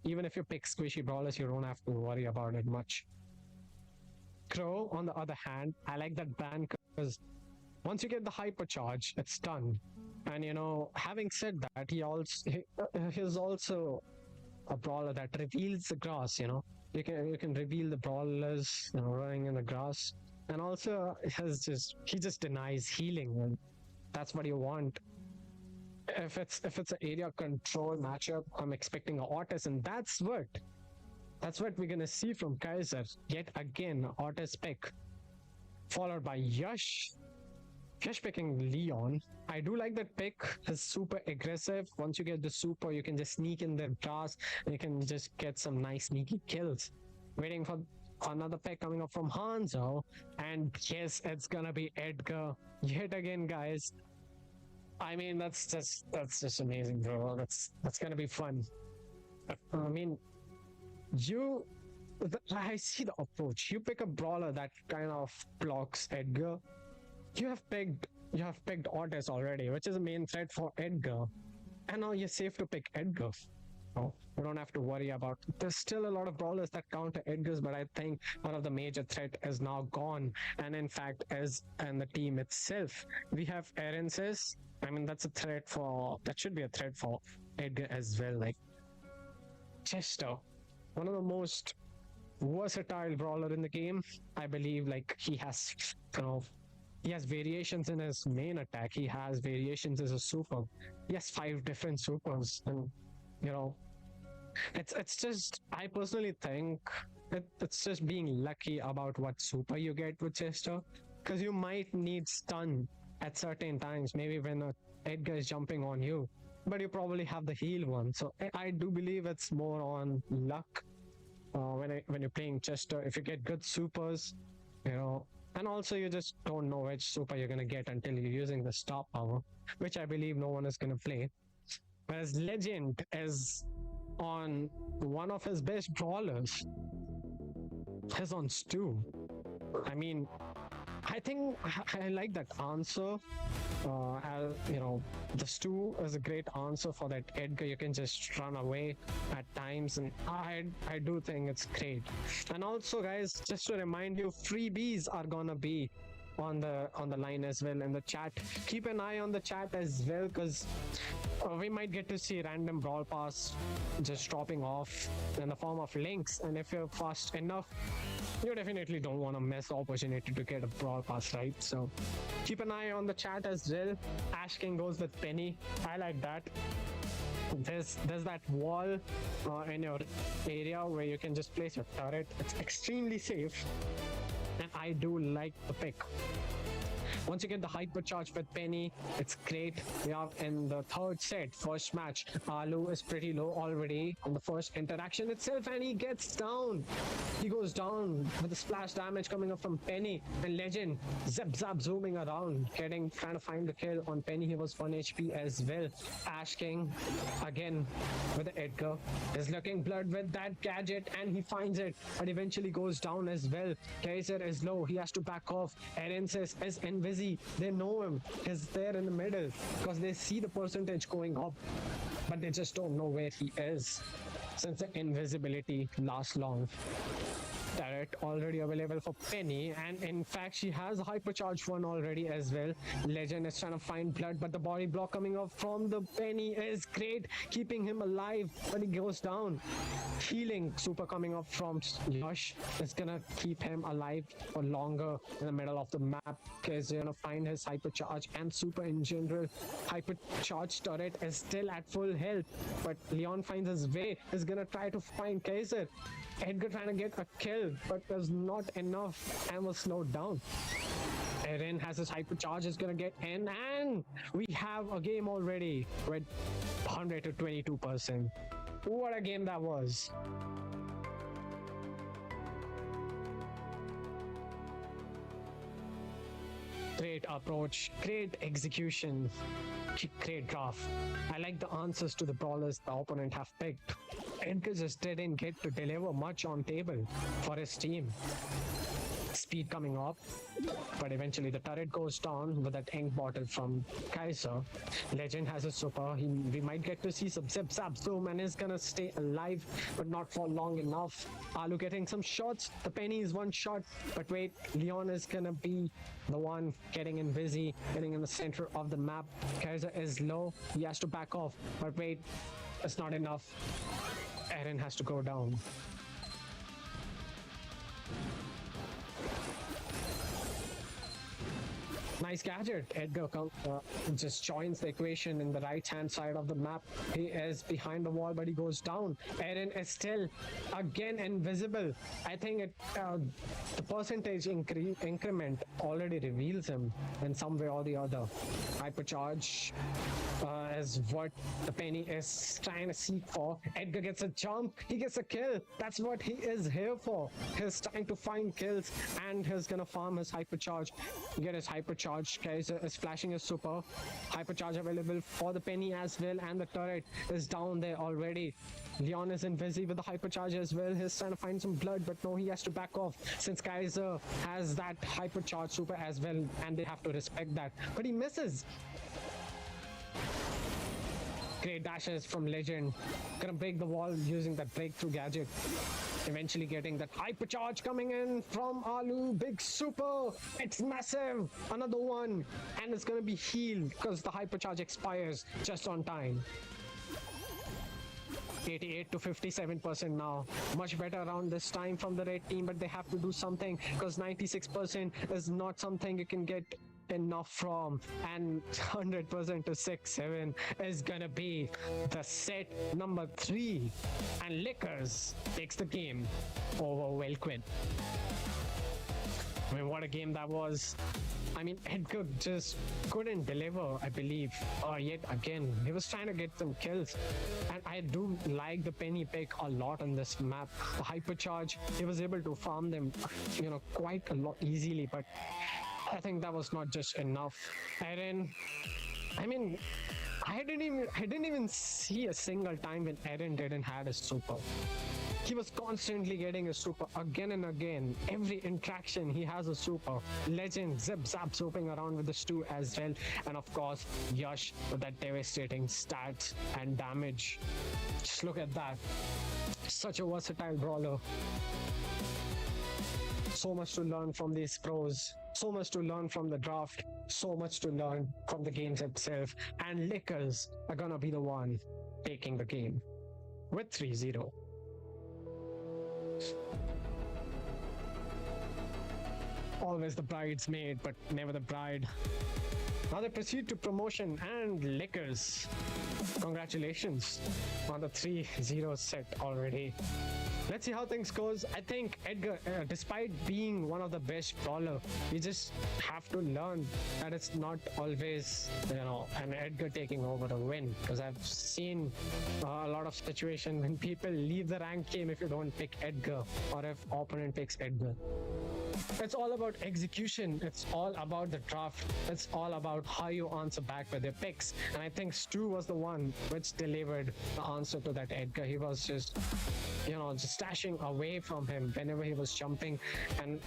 Even if you pick squishy brawlers, you don't have to worry about it much. Crow, on the other hand, I like that ban because once you get the hypercharge, it's done. And having said that, he's also a brawler that reveals the grass. You can reveal the brawlers running in the grass, and also he just denies healing, and that's what you want. If it's an area control matchup, I'm expecting a Otis, and that's what we're gonna see from Kaiser yet again. Otis pick followed by Yash picking Leon. I do like that pick. Is super aggressive. Once you get the super, you can just sneak in the grass and you can just get some nice sneaky kills. Waiting for another pick coming up from Hanzo. And yes, it's gonna be Edgar. Yet again, guys. I mean, that's just amazing, bro. That's gonna be fun. I mean, you I see the approach. You pick a brawler that kind of blocks Edgar. You have picked Otis already, which is a main threat for Edgar. And now you're safe to pick Edgar. Oh, we don't have to worry about. There's still a lot of brawlers that counter Edgar's, but I think one of the major threat is now gone. And in fact, as and the team itself, we have Erensis. I mean, that should be a threat for Edgar as well. Like Chester, one of the most versatile brawler in the game. I believe like you know he has variations in his main attack. He has variations as a super. He has 5 different supers, and you know, it's just I personally think it's just being lucky about what super you get with Chester, because you might need stun at certain times. Maybe when Edgar is jumping on you, but you probably have the heal one. So I do believe it's more on luck when you're playing Chester. If you get good supers, you know, and also you just don't know which super you're gonna get until you're using the star power, which I believe no one is gonna play. Whereas Legend is on one of his best brawlers. He's on Stu. I mean, I think I like that answer. The Stu is a great answer for that Edgar. You can just run away at times, and I do think it's great. And also, guys, just to remind you, freebies are gonna be on the line as well in the chat. Keep an eye on the chat as well, because we might get to see random brawl pass just dropping off in the form of links, and if you're fast enough, you definitely don't want to miss the opportunity to get a brawl pass, right? So keep an eye on the chat as well. Ash King goes with Penny. I like that. There's that wall in your area where you can just place your turret. It's extremely safe, and I do like the pick. Once you get the hypercharge with Penny, it's great. We are in the third set, first match. Alu is pretty low already on the first interaction itself, and he gets down. He goes down with the splash damage coming up from Penny, and Legend zap zap zooming around, trying to find the kill on Penny. He was 1 HP as well. Ash King again with the Edgar is looking blood with that gadget, and he finds it, but eventually goes down as well. Kaiser is low. He has to back off. Erensis is invisible. They know him. He's there in the middle because they see the percentage going up, but they just don't know where he is since the invisibility lasts long. Turret already available for Penny, and in fact she has a hypercharged one already as well. Legend is trying to find blood, but the body block coming up from the Penny is great, keeping him alive, but he goes down. Healing super coming up from Yash is gonna keep him alive for longer in the middle of the map, because you're gonna find his hypercharge and super in general. Hypercharged turret is still at full health, but Leon finds his way, is gonna try to find Kaiser. Edgar trying to get a kill, but there's not enough and was slowed down. Eren has his hypercharge, is gonna get in, and we have a game already with 100 to 22%. What a game that was. Great approach, great execution, great draft. I like the answers to the brawlers the opponent have picked. Edgar just didn't get to deliver much on table for his team. Speed coming up, but eventually the turret goes down with that ink bottle from Kaiser. Legend has a super. We might get to see some zip zap zoom, and is gonna stay alive, but not for long enough. Alu getting some shots. The Penny is one shot, but wait, Leon is gonna be the one getting in busy, getting in the center of the map. Kaiser is low. He has to back off, but wait, it's not enough. Eren has to go down. Nice gadget. Edgar just joins the equation in the right hand side of the map. He is behind the wall, but he goes down. Eren is still again invisible. I think the percentage increment already reveals him in some way or the other. Hypercharge is what the Penny is trying to seek for. Edgar gets a jump. He gets a kill. That's what he is here for. He's trying to find kills, and he's gonna farm his hypercharge. Get his hypercharge. Kaiser is flashing his super. Hypercharge available for the Penny as well, and the turret is down there already. Leon is invisible with the hypercharge as well. He's trying to find some blood, but no, he has to back off since Kaiser has that hypercharge super as well, and they have to respect that. But he misses. Great dashes from Legend. Gonna break the wall using that breakthrough gadget. Eventually getting that hypercharge coming in from Alu. Big super. It's massive. Another one. And it's gonna be healed because the hypercharge expires just on time. 88 to 57% now. Much better around this time from the red team, but they have to do something because 96% is not something you can get enough from, and 100% to 6-7 is gonna be the set number 3, and Lickers takes the game over Welquin. I mean, what a game that was. I mean, Edgar just couldn't deliver, I believe. Yet again, he was trying to get some kills. And I do like the Penny pick a lot on this map. The hypercharge, he was able to farm them, quite a lot easily, but I think that was not just enough. Eren, I mean, I didn't even see a single time when Eren didn't have a super. He was constantly getting a super again and again. Every interaction, he has a super. Legend, zip zap, swooping around with the Stu as well. And of course, Yash with that devastating stats and damage. Just look at that. Such a versatile brawler. So much to learn from these pros. So much to learn from the draft. So much to learn from the games itself. And Lickers are gonna be the one taking the game with 3-0. Always the bridesmaid, but never the bride. Now they proceed to promotion, and Lickers. Congratulations on the 3-0 set already. Let's see how things goes. I think Edgar, despite being one of the best brawler, you just have to learn that it's not always, an Edgar taking over the win. Because I've seen a lot of situations when people leave the ranked game if you don't pick Edgar, or if opponent picks Edgar. It's all about execution. It's all about the draft. It's all about how you answer back with your picks. And I think Stu was the one which delivered the answer to that Edgar. He was just stashing away from him whenever he was jumping. And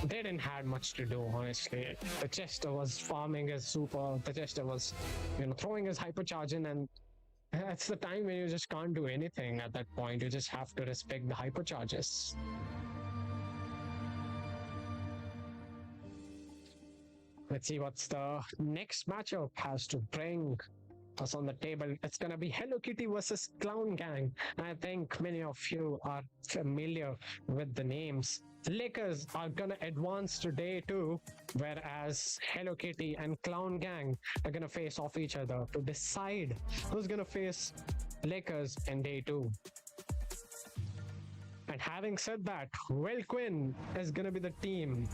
they didn't have much to do, honestly. The Chester was farming his super. The Chester was, throwing his hypercharge in, and that's the time when you just can't do anything at that point. You just have to respect the hypercharges. Let's see what's the next matchup has to bring us on the table. It's gonna be Hello Kitty versus Clown Gang. And I think many of you are familiar with the names. Lakers are gonna advance to day 2, whereas Hello Kitty and Clown Gang are gonna face off each other to decide who's gonna face Lakers in day 2. And having said that, Welquin is gonna be the team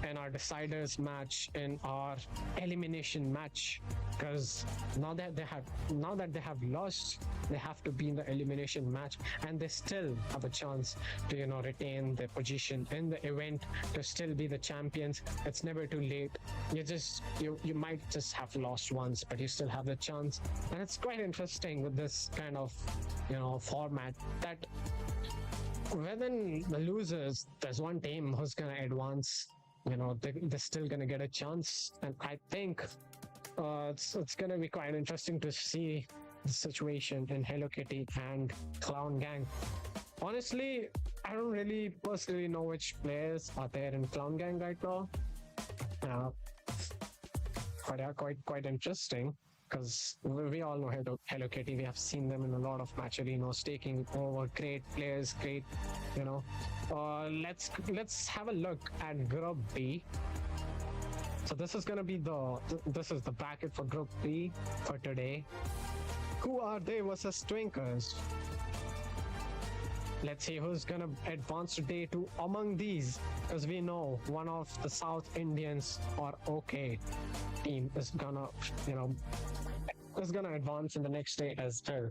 in our deciders match, in our elimination match, because now that they have lost, they have to be in the elimination match, and they still have a chance to retain their position in the event, to still be the champions. It's never too late. You might just have lost once, but you still have the chance. And it's quite interesting with this kind of format, that within the losers, there's one team who's gonna advance. They're still gonna get a chance, and I think it's gonna be quite interesting to see the situation in Hello Kitty and Clown Gang. Honestly, I don't really personally know which players are there in Clown Gang right now. But yeah, quite interesting. because we all know Hello Kitty. We have seen them in a lot of matcherinos taking over great players, great, you know. Let's have a look at Group B. So this is gonna be this is the bracket for Group B for today. Who are they versus Twinkers? Let's see who's gonna advance to day 2 among these, because we know one of the South Indians or OK team is gonna, is gonna advance in the next day as well.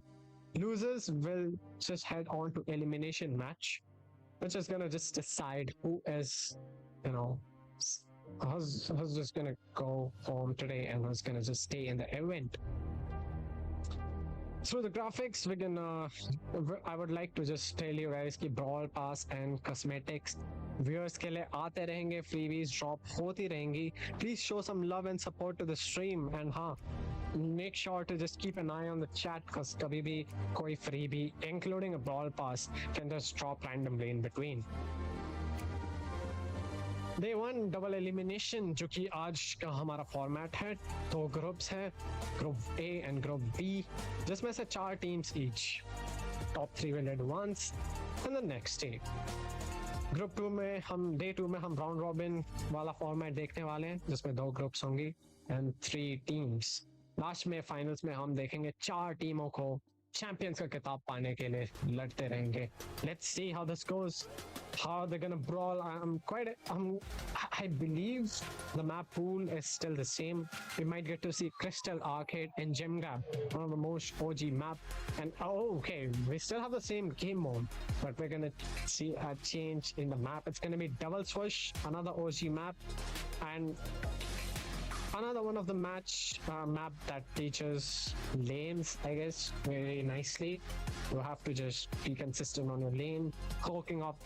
Losers will just head on to elimination match, which is gonna just decide who is, who's just gonna go home today and who's gonna just stay in the event. Through the graphics, we can. I would like to just tell you guys कि brawl pass and cosmetics viewers के लिए आते रहेंगे, freebies drop होती रहेंगी. Please show some love and support to the stream, and हाँ, make sure to just keep an eye on the chat because कभी भी कोई freebie, including a brawl pass, can just drop randomly in between. Day 1 double elimination, जो कि आज का हमारा format है. 2 ग्रुप्स हैं, group A and group B, जिसमें से 4 teams each. Top 3 will advance in the next day. Group 2 में हम डे 2 में हम राउंड रॉबिन वाला फॉर्मेट देखने वाले हैं, जिसमें 2 ग्रुप्स होंगी एंड 3 टीम्स. लास्ट में फाइनल्स में हम देखेंगे 4 टीमों को चैंपियंस का खिताब पाने के लिए लड़ते रहेंगे. Let's see how this goes, how they're gonna brawl. I believe the map pool is still the same. We might get to see Crystal Arcade and Gem Grab, one of the most OG map. And okay, we still have the same game mode, but we're gonna see a change in the map. It's gonna be Double Swoosh, another OG map, and another one of the map that teaches lanes, I guess, very nicely. You have to just be consistent on your lane, hooking up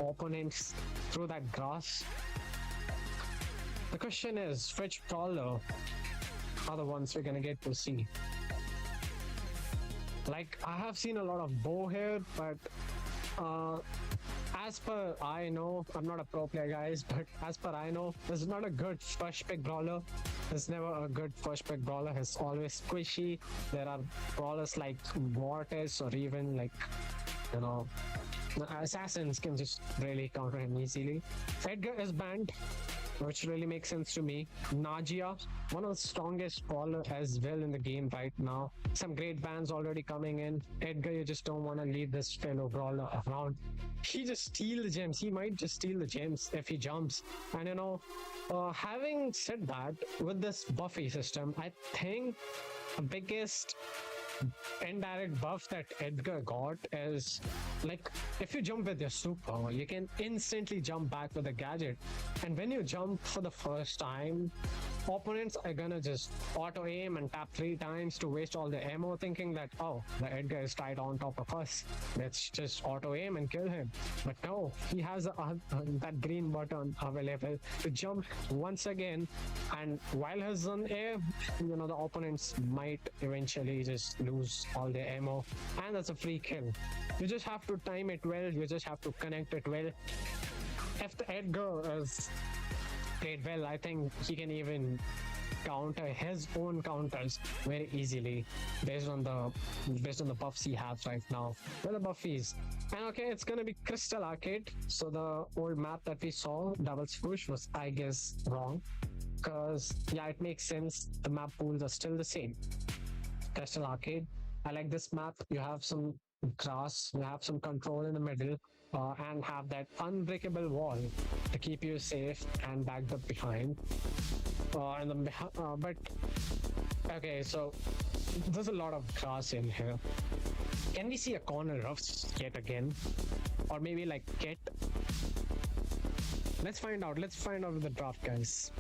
opponents through that grass. The question is, which brawler are the ones we're gonna get to see? Like, I have seen a lot of bow here, but as per I know, I'm not a pro player, guys, but as per I know, there's not a good first pick brawler. There's never a good first pick brawler. It's always squishy. There are brawlers like Mortis or even like, assassins can just really counter him easily. Edgar is banned, which really makes sense to me. Najia, one of the strongest brawler as well in the game right now. Some great bans already coming in. Edgar, you just don't want to leave this fellow brawler around. He just steals the gems. He might just steal the gems if he jumps. And having said that, with this buffy system, I think the biggest indirect buff that Edgar got is, like, if you jump with your super, you can instantly jump back with a gadget. And when you jump for the first time, opponents are gonna just auto aim and tap 3 times to waste all the ammo, thinking that, oh, the Edgar is right on top of us, let's just auto aim and kill him. But no, he has that green button available to jump once again, and while he's on air, the opponents might eventually just lose all their ammo, and that's a free kill. You just have to time it well, you just have to connect it well. If the Edgar is played well, I think he can even counter his own counters very easily based on the buffs he has right now. Well, the buffies. And okay, it's gonna be Crystal Arcade. So the old map that we saw, Double Swoosh, was, I guess, wrong. Because yeah, it makes sense. The map pools are still the same. Crystal Arcade. I like this map. You have some grass, you have some control in the middle, and have that unbreakable wall to keep you safe and backed up behind. But okay, so there's a lot of grass in here. Can we see a corner of yet again, or maybe like Kit? Let's find out. Let's find out with the draft, guys.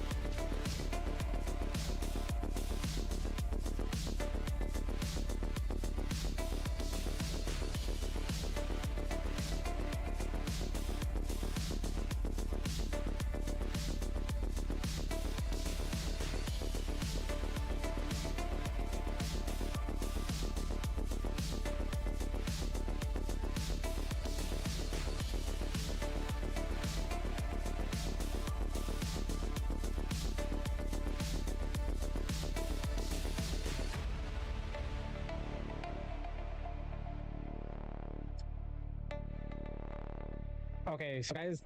Okay, so guys,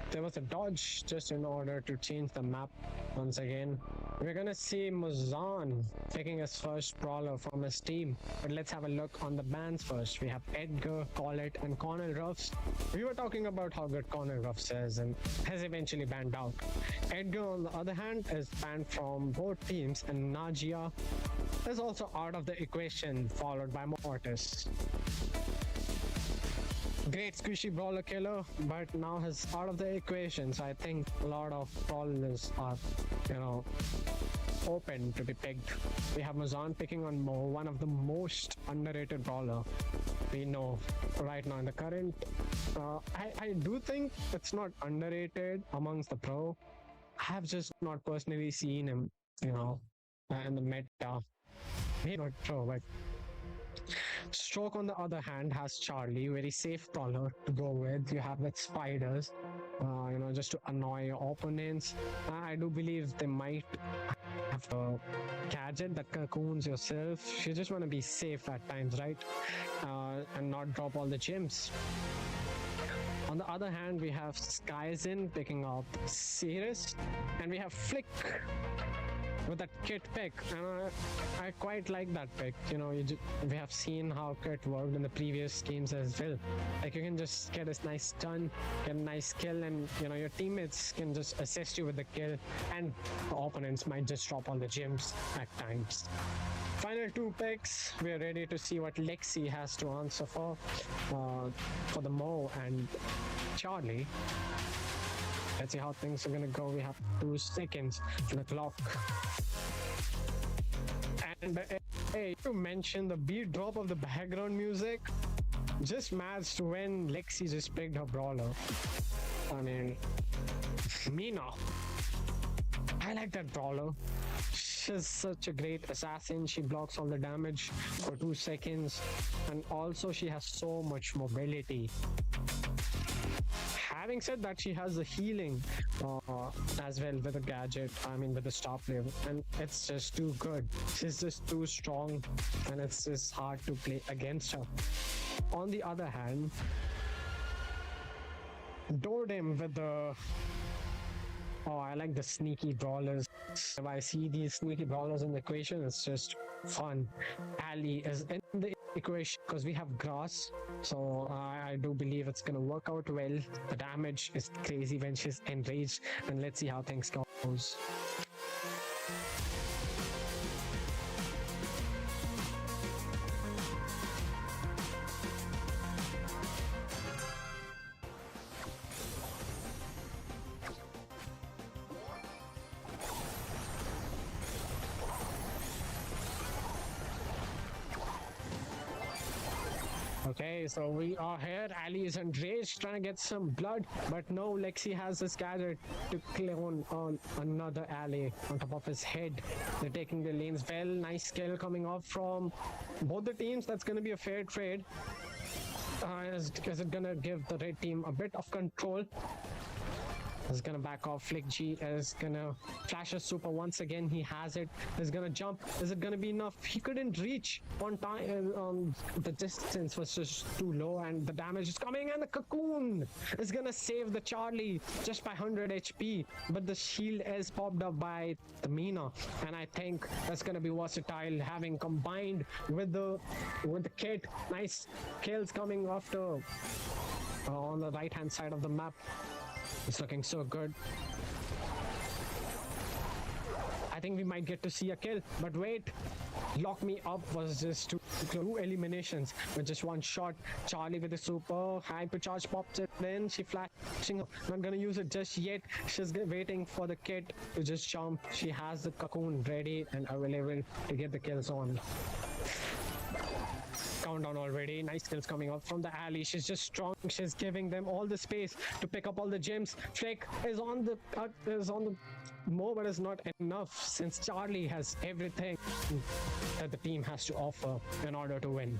there was a dodge just in order to change the map once again. We're gonna see Muzan taking his first brawler from his team. But let's have a look on the bans first. We have Edgar, Collet, and Cornel Ruffs. We were talking about how good Cornel Ruffs is and has eventually banned out. Edgar, on the other hand, is banned from both teams, and Najia is also out of the equation, followed by Mortis. Great squishy brawler killer, but now he's out of the equation. So I think a lot of brawlers are, open to be picked. We have Muzan picking on Mo, one of the most underrated brawler we know right now in the current. I do think it's not underrated amongst the pro. I have just not personally seen him, in the meta. Maybe not pro, but Stroke, on the other hand, has Charlie, very safe brawler to go with. You have with spiders, just to annoy your opponents. I do believe they might have a gadget that cocoons yourself. You just want to be safe at times, right? And not drop all the gems. On the other hand, we have Skyzin picking up Cirrus, and we have Flick with that kit pick, and I quite like that pick. We have seen how kit worked in the previous games as well. Like, you can just get a nice stun, get a nice kill, and your teammates can just assist you with the kill, and the opponents might just drop all the gems at times. Final two picks, we're ready to see what Lexi has to answer for the Mo and Charlie. Let's see how things are gonna go. We have 2 seconds on the clock. And hey, you mentioned the beat drop of the background music just matched when Lexi just picked her brawler. I mean, Mina. I like that brawler. She's such a great assassin. She blocks all the damage for 2 seconds, and also she has so much mobility. Having said that, she has the healing as well with the gadget, with the star player, and it's just too good. She's just too strong, and it's just hard to play against her. On the other hand, Dordem with the I like the sneaky brawlers. If I see these sneaky brawlers in the equation, it's just fun. Ali is in the equation because we have grass, so I do believe it's gonna work out well. The damage is crazy when she's enraged, and let's see how things goes. Okay, so we are here. Ali is enraged, trying to get some blood, but no, Lexi has this gadget to clone on another Ali on top of his head. They're taking the lanes well. Nice skill coming off from both the teams. That's going to be a fair trade. Is it going to give the red team a bit of control? Is gonna back off. Flick G is gonna flash a super once again. He has it. He's gonna jump. Is it gonna be enough? He couldn't reach on time. The distance was just too low, and the damage is coming. And the cocoon is gonna save the Charlie just by 100 HP. But the shield is popped up by the Mina, and I think that's gonna be versatile. Having combined with the kit, nice kills coming after on the right hand side of the map. It's looking so good. I think we might get to see a kill, but wait. Lock Me Up was just two eliminations with just one shot. Charlie with a super hypercharge pops it, then she flashing. Not gonna use it just yet. She's waiting for the kit to just jump. She has the cocoon ready and available to get the kills on. Countdown already. Nice kills coming out from the alley. She's just strong. She's giving them all the space to pick up all the gems. Flick is on the Mo, but it's not enough since Charlie has everything that the team has to offer in order to win.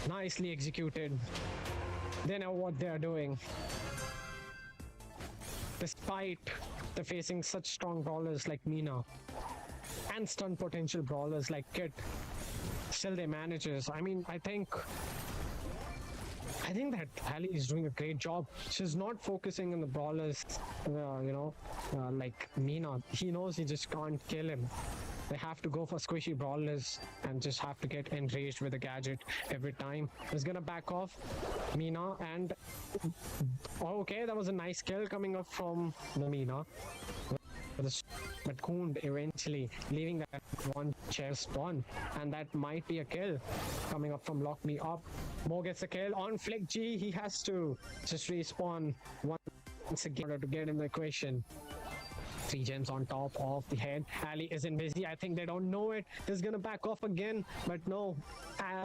Nicely executed. They know what they're doing. Despite they're facing such strong brawlers like Mina and stun potential brawlers like Kit, still they manages. I mean, I think that Ali is doing a great job. She's not focusing on the brawlers, like Mina. He knows he just can't kill him. They have to go for squishy brawlers and just have to get enraged with the gadget every time. He's gonna back off Mina, and okay, that was a nice kill coming up from the Mina. But Kund eventually leaving that one chair spawn, and that might be a kill coming up from Lock Me Up. Mo gets a kill on Flick G. He has to just respawn once again in order to get in the equation. 3 gems on top of the head. Ali isn't busy. I think they don't know it. He's gonna back off again, but no.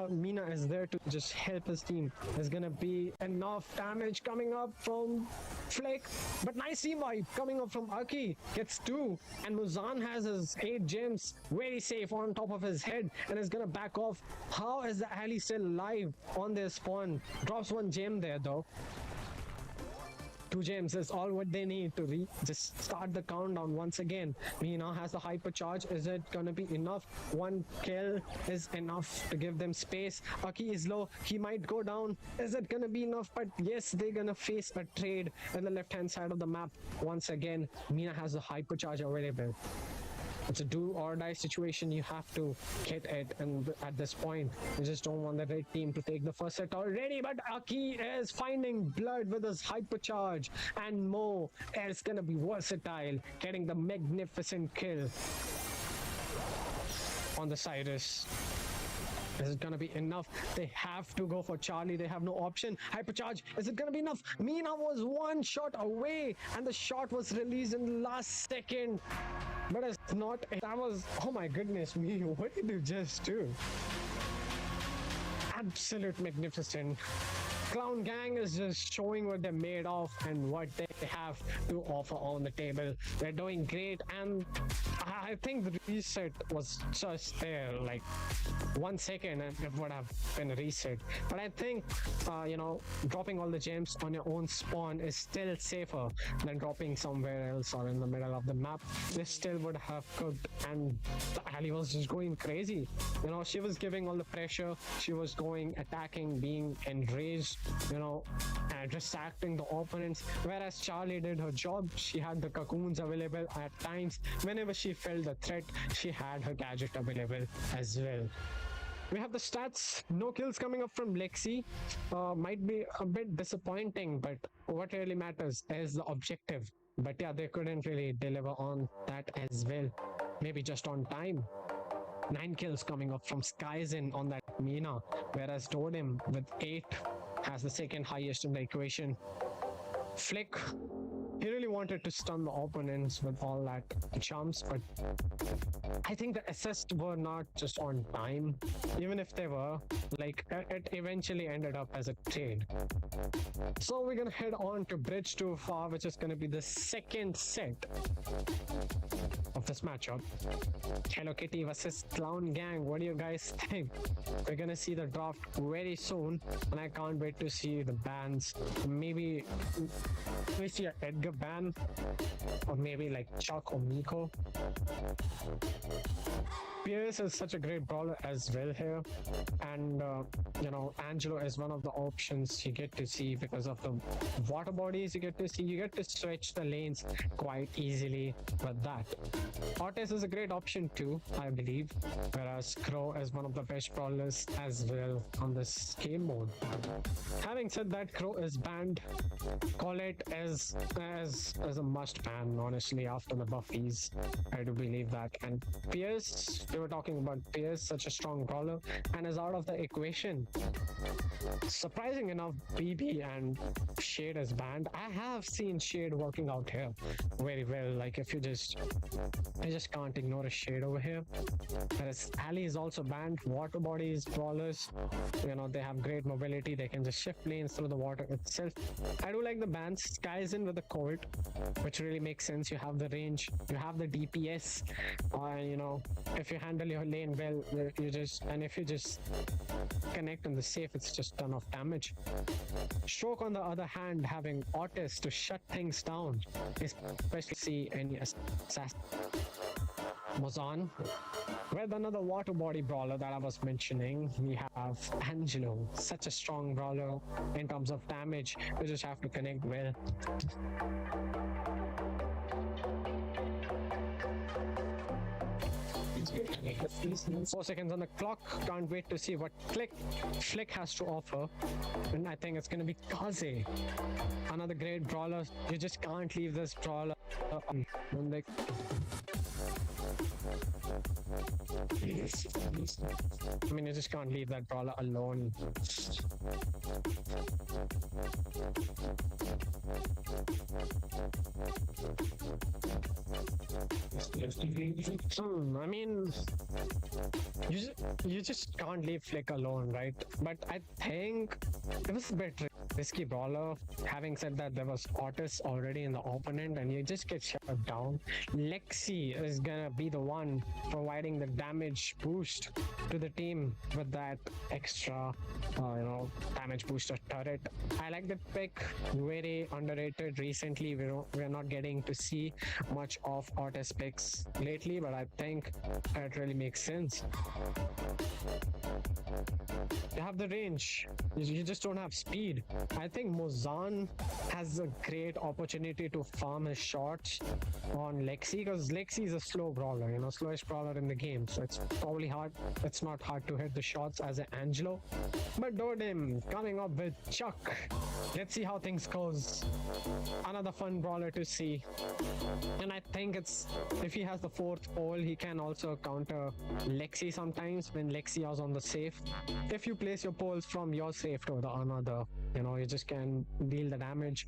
Mina is there to just help his team. There's gonna be enough damage coming up from Flick, but nice revive coming up from Aki. Gets 2, and Muzan has his 8 gems very safe on top of his head and is gonna back off. How is the Ali still alive on their spawn? Drops 1 gem there though. 2 gems is all what they need to just start the countdown once again. Mina has the hypercharge. Is it gonna be enough? 1 kill is enough to give them space. Aki is low. He might go down. Is it gonna be enough? But yes, they're gonna face a trade on the left-hand side of the map. Once again, Mina has the hypercharge available. It's a do or die situation. You have to hit it, and at this point, you just don't want the red team to take the first set already. But Aki is finding blood with his hypercharge, and Mo is gonna be versatile, getting the magnificent kill on the Cyrus. Is it gonna be enough? They have to go for Charlie. They have no option. Hypercharge. Is it gonna be enough? Mina was 1 shot away, and the shot was released in the last second. But it's not. That was. Oh my goodness me! What did you just do? Absolute magnificent. Clown Gang is just showing what they're made of and what they have to offer on the table. They're doing great, and I think the reset was just there, like 1 second, and it would have been a reset. But I think, dropping all the gems on your own spawn is still safer than dropping somewhere else or in the middle of the map. They still would have cooked, and Ali was just going crazy. She was giving all the pressure. She was going, attacking, being enraged, distracting the opponents, whereas Charlie did her job. She had the cocoons available at times. Whenever she felt the threat, she had her gadget available as well. We have the stats. No kills coming up from Lexi. Might be a bit disappointing, but what really matters is the objective. But yeah, they couldn't really deliver on that as well. Maybe just on time. 9 kills coming up from Skyzen on that Mina, whereas Totem with 8 has the second highest in the equation. Flick, he really wanted to stun the opponents with all that jumps, but I think the assists were not just on time. Even if they were, like, it eventually ended up as a trade. So we're gonna head on to Bridge Too Far, which is gonna be the second set of this matchup. Hello Kitty versus Clown Gang. What do you guys think? We're gonna see the draft very soon, and I can't wait to see the bans. Maybe we see an Edgar ban, or maybe like Chuck or Miko. Pierce is such a great brawler as well here, and Angelo is one of the options you get to see because of the water bodies you get to switch the lanes quite easily with that. Otis is a great option too, I believe, whereas Crow is one of the best brawlers as well on this game mode. Having said that, Crow is banned. Colette is a must ban, honestly, after the buffies. I do believe that. And Pierce, we were talking about Pierce, such a strong brawler, and is out of the equation. Surprising enough, BB and Shade is banned. I have seen Shade working out here very well. Like, if you just can't ignore a Shade over here. Whereas Ali is also banned. Water bodies, brawlers, they have great mobility. They can just shift lanes through the water itself. I do like the bans. Skyzen with the Colt, which really makes sense. You have the range, you have the DPS. If you handle your lane well, if you just connect on the safe, it's just ton of damage. Stroke, on the other hand, having Otis to shut things down, especially see any assassin. Mozan. With another water body brawler that I was mentioning, we have Angelo, such a strong brawler in terms of damage. You just have to connect well. 4 seconds on the clock. Can't wait to see what Flick has to offer. And I think it's going to be Kaze. Another great brawler. You just can't leave this brawler. I mean, you just can't leave that brawler alone. I mean, you just can't leave Flick alone, right? But I think it was a bit risky brawler. Having said that, there was Otis already in the opponent, and you just get shut down. Lexi is gonna be the one providing the damage boost to the team with that extra, damage booster turret. I like that pick. Very underrated. Recently, we're not getting to see much of Otis picks lately, but I think it really makes sense. You have the range, you just don't have speed. I think Mozan has a great opportunity to farm his shots on Lexi, because Lexi is a slow brawler, slowest brawler in the game, so it's probably hard. It's not hard to hit the shots as an Angelo. But Dodim coming up with Chuck. Let's see how things goes. Another fun brawler to see. And I think if he has the fourth pole, he can also counter Lexi sometimes when Lexi is on the safe. If you place your poles from your safe to the another, you just can deal the damage,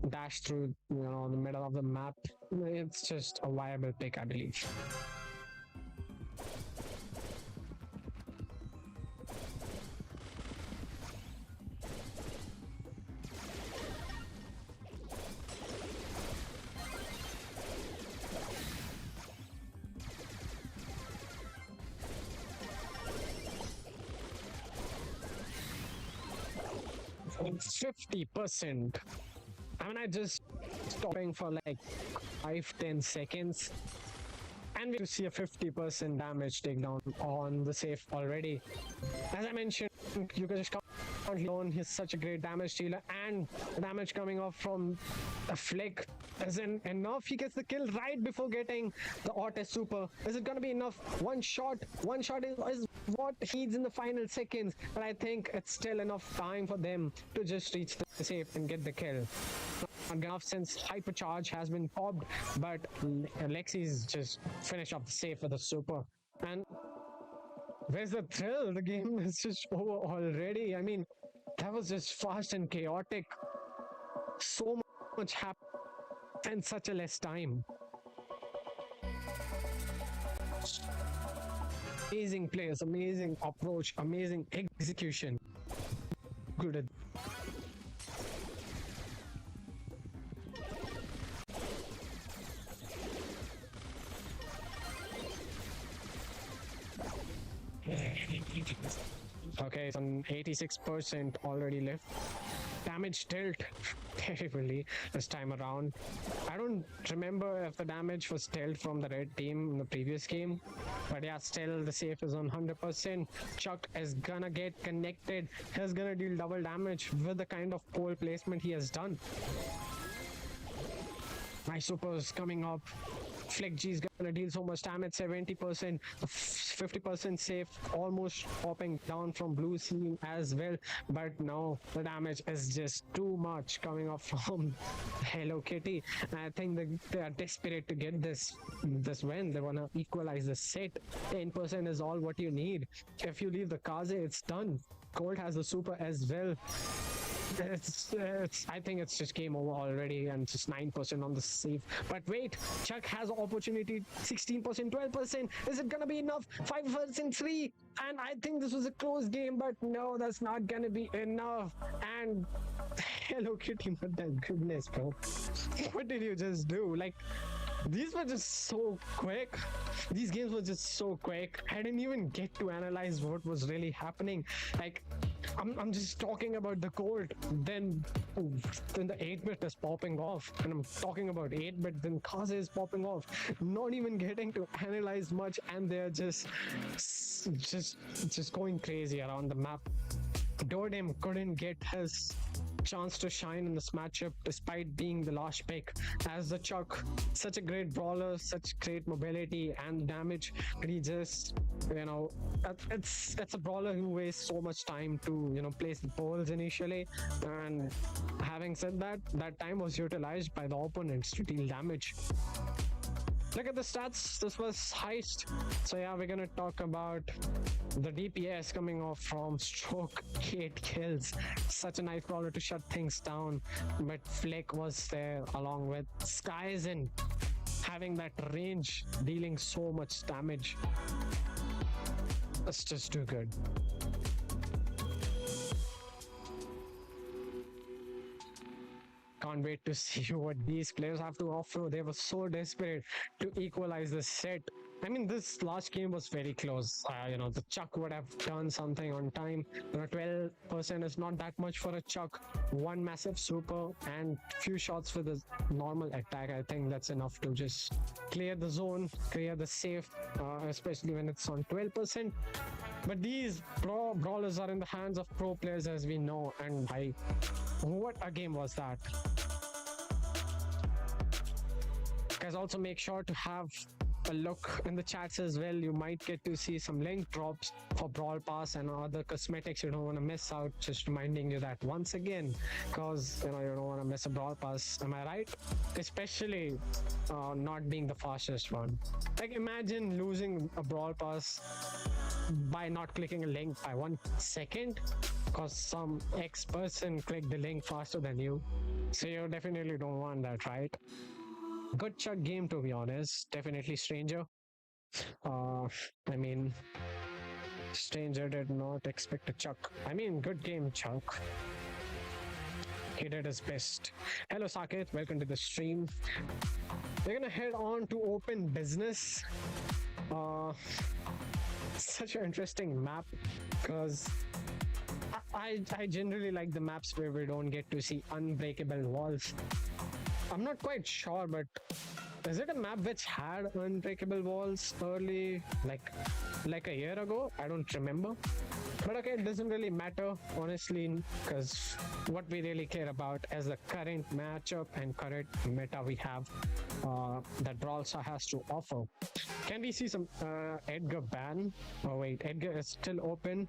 dash through the middle of the map. It's just a viable pick, I believe. It's 50%. I mean, I just stopping for like 5-10 seconds, and we see a 50% damage takedown on the safe already. As I mentioned, you can just count alone. He's such a great damage dealer, and the damage coming off from a Flick isn't enough. He gets the kill right before getting the Otis super. Is it gonna be enough? One shot is what he needs in the final seconds, but I think it's still enough time for them to just reach the safe and get the kill. Not enough since Hypercharge has been popped, but Lexi's just finished off the safe with a super. And where's the thrill? The game is just over already. I mean, that was just fast and chaotic. So much happened in such a less time. Amazing players, amazing approach, amazing execution. Good at okay, it's on 86% already left. Damage tilt terribly this time around. I don't remember if the damage was tilt from the red team in the previous game, but yeah, still the safe is on 100%. Chuck is gonna get connected. He's gonna deal double damage with the kind of pole placement he has done. My supers coming up. Flick G is gonna deal so much damage, 70%, 50% safe, almost popping down from blue scene as well. But no, the damage is just too much coming off from Hello Kitty. And I think they are desperate to get this win. They wanna equalize the set. 10% is all what you need. If you leave the Kaze, it's done. Colt has the super as well. I think it's just game over already, and just 9% on the save. But wait, Chuck has an opportunity. 16%, 12%. Is it gonna be enough? 5%, 3. And I think this was a close game, but no, that's not gonna be enough. And Hello Kitty, what the goodness, bro. What did you just do? Like, these were just so quick. These games were just so quick. I didn't even get to analyze what was really happening. Like, I'm just talking about the Colt. Then, then the 8-bit is popping off, and I'm talking about 8-bit. Then Kaze is popping off. Not even getting to analyze much, and they're just just going crazy around the map. Dodem couldn't get his chance to shine in this matchup despite being the last pick as the Chuck. Such a great brawler, such great mobility and damage, but he just, it's a brawler who wastes so much time to, place the poles initially. And having said that, that time was utilized by the opponents to deal damage. Look at the stats. This was heist. So yeah, we're gonna talk about the DPS coming off from Stroke, 8 kills. Such a nice brawler to shut things down. But Flick was there along with Skyzen, having that range, dealing so much damage. That's just too good. Can't wait to see what these players have to offer. They were so desperate to equalize the set. I mean, this last game was very close. The Chuck would have done something on time. 12% is not that much for a Chuck. One massive super and few shots with a normal attack. I think that's enough to just clear the zone, clear the safe, especially when it's on 12%. But these brawlers are in the hands of pro players, as we know. And what a game was that. Guys, also make sure to have a look in the chats as well. You might get to see some link drops for Brawl Pass and other cosmetics you don't want to miss out. Just reminding you that once again, because you don't want to miss a Brawl Pass. Am I right? Especially not being the fastest one. Like, imagine losing a Brawl Pass by not clicking a link by 1 second because some X person clicked the link faster than you. So you definitely don't want that, right? Good Chuck game, to be honest. Definitely Stranger. Stranger did not expect a Chuck. Good game, Chuck. He did his best. Hello, Saket. Welcome to the stream. We're gonna head on to Open Business. Such an interesting map because I generally like the maps where we don't get to see unbreakable walls. I'm not quite sure, but is it a map which had unbreakable walls early, like a year ago? I don't remember. But okay, it doesn't really matter, honestly, because what we really care about is the current matchup and current meta we have that Brawl Star has to offer. Can we see some Edgar ban? Oh wait, Edgar is still open.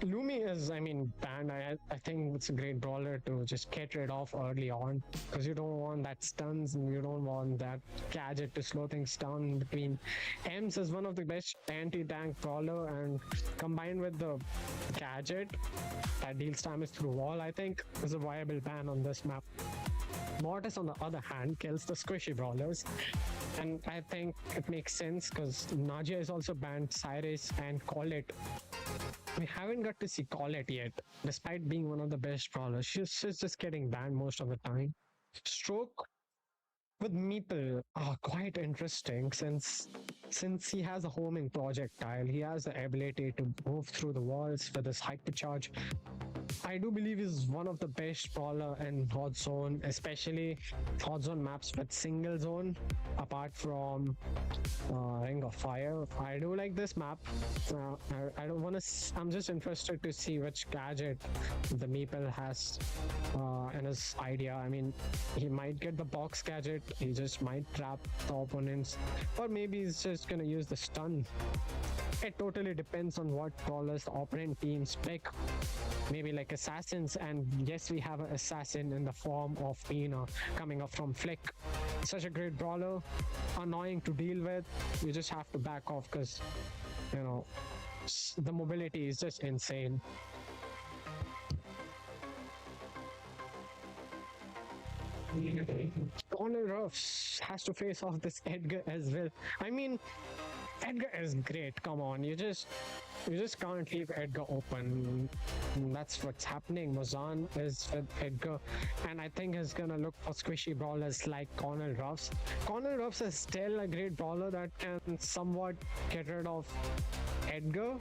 Lumi is, banned. I think it's a great brawler to just get rid of early on because you don't want that stuns and you don't want that gadget to slow things down in between. Ems is one of the best anti-tank brawler, and combined with the gadget that deals damage through wall, I think is a viable ban on this map. Mortis, on the other hand, kills the squishy brawlers, and I think it makes sense because Najia is also banned, Cyrus and Colette. We haven't got to see Colette yet, despite being one of the best brawlers. She's just getting banned most of the time. Stroke with Meeple are quite interesting since he has a homing projectile. He has the ability to move through the walls with his hypercharge. I do believe he's one of the best brawler in Hot Zone, especially Hot Zone maps with single zone, apart from Ring of Fire. I do like this map. I don't want to. I'm just interested to see which gadget the Meeple has in his idea. He might get the box gadget. He just might trap the opponents, or maybe he's just gonna use the stun. It totally depends on what brawlers the opponent teams pick. Maybe like assassins, and yes, we have an assassin in the form of Ina coming up from Flick. Such a great brawler, annoying to deal with. You just have to back off because the mobility is just insane. Connor Ruffs has to face off this Edgar as well. Edgar is great. Come on, you just You just can't leave Edgar open. That's what's happening. Muzan is with Edgar, and I think he's gonna look for squishy brawlers like Cornel Ruffs. Cornel Ruffs is still a great brawler that can somewhat get rid of Edgar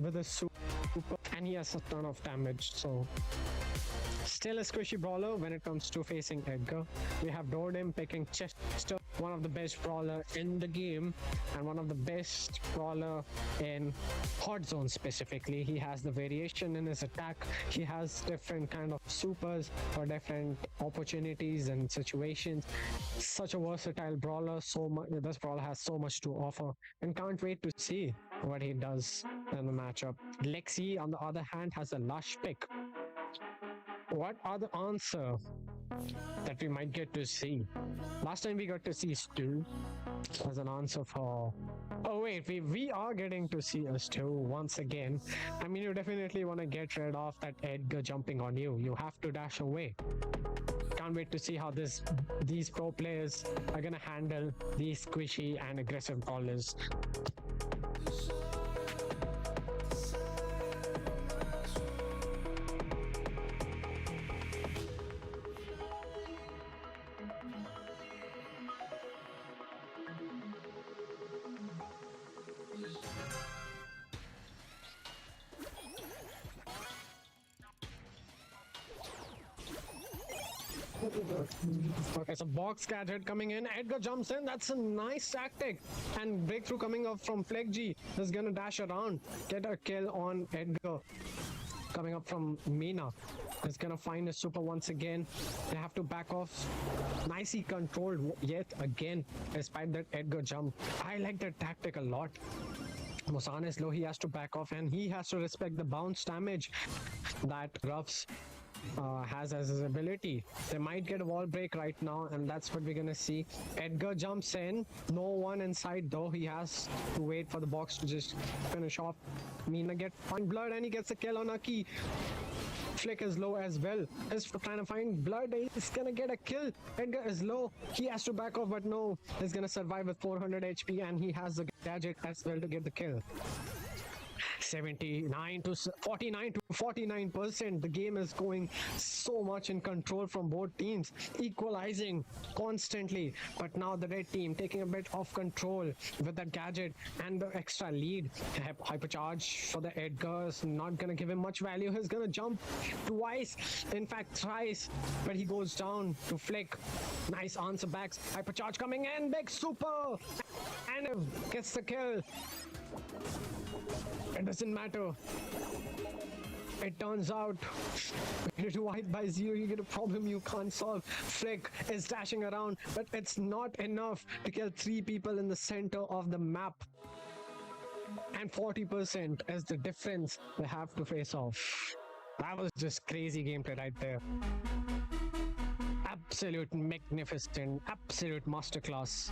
with a super, and he has a ton of damage, so still a squishy brawler when it comes to facing Edgar. We have Dordim picking Chester, one of the best brawler in the game and one of the best brawler in hot zone specifically. He has the variation in his attack. He has different kind of supers for different opportunities and situations. Such a versatile brawler. So much, this brawler has so much to offer, and can't wait to see what he does in the matchup. Lexi, on the other hand, has a lush pick. What are the answer that we might get to see? Last time we got to see Stu as an answer for... Oh wait, we are getting to see a Stu once again. I mean, you definitely want to get rid of that Edgar jumping on you. You have to dash away. Can't wait to see how these pro players are gonna handle these squishy and aggressive brawlers. Okay, so box gadget coming in. Edgar jumps in. That's a nice tactic. And breakthrough coming up from Fleckg. Is gonna dash around, get a kill on Edgar. Coming up from Mina. Is gonna find a super once again. They have to back off. Nicely controlled yet again, despite that Edgar jump. I like that tactic a lot. Muzan is low. He has to back off, and he has to respect the bounce damage that Ruffs has as his ability. They might get a wall break right now, and that's what we're gonna see. Edgar jumps in, no one inside though. He has to wait for the box to just finish off. Mina gets find blood, and he gets a kill on Aki. Flick is low as well. He's trying to find blood. He's gonna get a kill. Edgar is low. He has to back off, but no. He's gonna survive with 400 HP, and he has the gadget as well to get the kill. 49 to 49%. The game is going so much in control from both teams, equalizing constantly. But now the red team taking a bit of control with that gadget and the extra lead. Hypercharge for the Edgar's not gonna give him much value. He's gonna jump twice, in fact thrice, but he goes down to Flick. Nice answer backs. Hypercharge coming in, big super, and gets the kill. It doesn't matter. It turns out you divide by 0, you get a problem you can't solve. Flick is dashing around, but it's not enough to kill 3 people in the center of the map. And 40% is the difference they have to face off. That was just crazy gameplay right there. Absolute magnificent, absolute masterclass.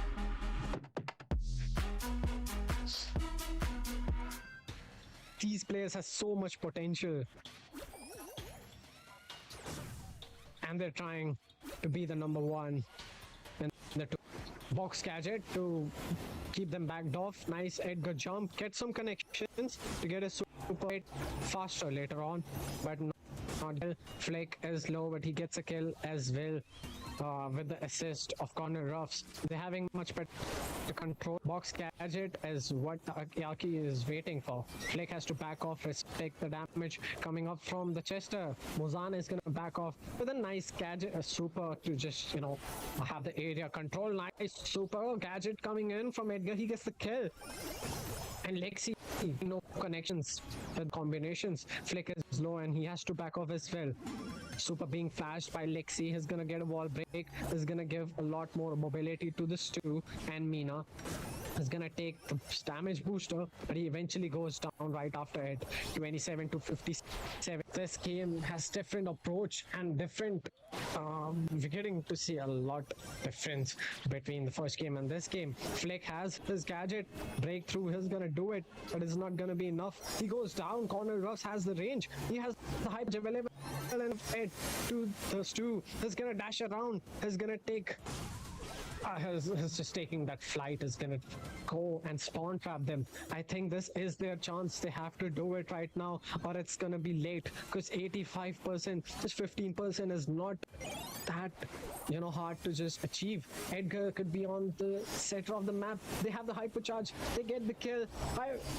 These players have so much potential, and they're trying to be the number one in the box gadget to keep them backed off. Nice Edgar jump, get some connections to get a super hit faster later on, but not well. Flick is low, but he gets a kill as well. With the assist of Cornel Ruffs. They're having much better control. Box gadget is what Aki is waiting for. Flick has to back off, respect the damage coming up from the Chester. Muzan is gonna back off with a nice gadget, a super to just, have the area control. Nice super gadget coming in from Edgar. He gets the kill. And Lexi, no connections with combinations. Flick is low and he has to back off as well. Super being flashed by Lexi. He's gonna get a wall break. He's gonna give a lot more mobility to the Stu and Mina. He's gonna take the damage booster, but he eventually goes down right after it. 27 to 57. This game has different approach and different. We're getting to see a lot difference between the first game and this game. Flick has his gadget breakthrough. He's gonna do it, but it's not gonna be enough. He goes down. Cornel Ruffs has the range. He has the hype available and head to the Stu. He's gonna dash around. He's gonna take Is just taking that flight, is gonna go and spawn trap them. I think this is their chance. They have to do it right now, or it's gonna be late. Because 85%, just 15% is not that hard to just achieve. Edgar could be on the center of the map. They have the hypercharge. They get the kill.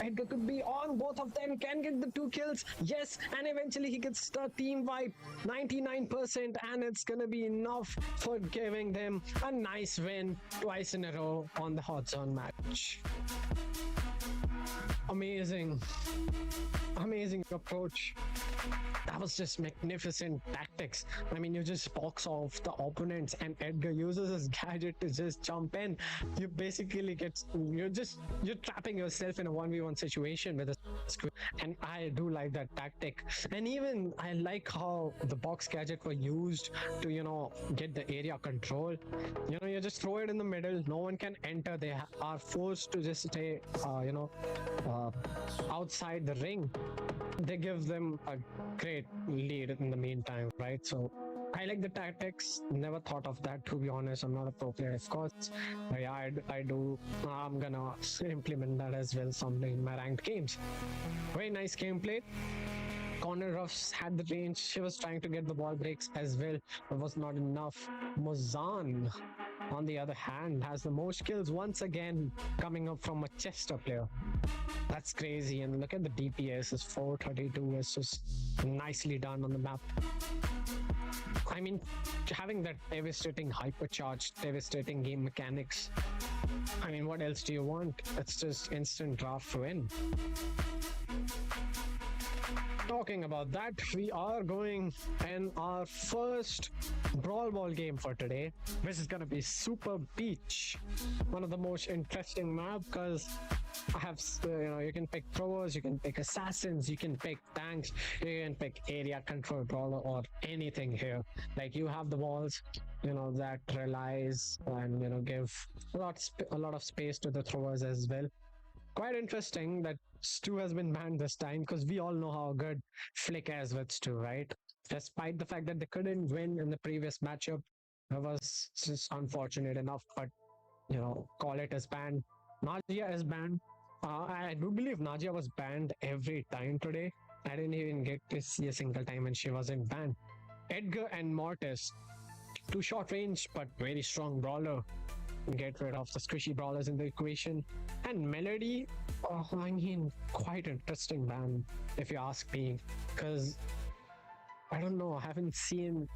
Edgar could be on. Both of them can get the 2 kills. Yes, and eventually he gets the team wipe. 99%, and it's gonna be enough for giving them a nice win twice in a row on the Hot Zone match. Amazing approach. That was just magnificent tactics. I mean, you just box off the opponents, and Edgar uses his gadget to just jump in. You basically you're trapping yourself in a 1v1 situation with a screw. And I do like that tactic. And even I like how the box gadget were used to get the area control. You just throw it in the middle. No one can enter. They are forced to just stay outside the ring. They give them a great lead in the meantime, right? So I like the tactics. Never thought of that, to be honest. I'm not a pro player, of course. But yeah, I do. I'm gonna implement that as well someday in my ranked games. Very nice gameplay. Corner Ruffs had the range. She was trying to get the ball breaks as well, but was not enough. Mozan, on the other hand, has the most kills once again, coming up from a Chester player. That's crazy. And look at the DPS, is 432. It's just nicely done on the map. I mean, having that devastating hypercharge, devastating game mechanics. I mean, what else do you want? It's just instant draft win. Talking about that, we are going in our first Brawl Ball game for today, which is gonna be Super Beach. One of the most interesting maps, because I have, you can pick throwers, you can pick assassins, you can pick tanks, you can pick area control brawler or anything here. Like, you have the walls, that relies and give a lot of space to the throwers as well. Quite interesting that Stu has been banned this time, because we all know how good Flick is with Stu, right? Despite the fact that they couldn't win in the previous matchup, it was just unfortunate enough. But call it as banned. Najia is banned. I do believe Najia was banned every time today. I didn't even get to see a single time when she wasn't banned. Edgar and Mortis, 2 short range but very strong brawler. Get rid of the squishy brawlers in the equation. And Melody, quite interesting ban, if you ask me, because I don't know, I haven't seen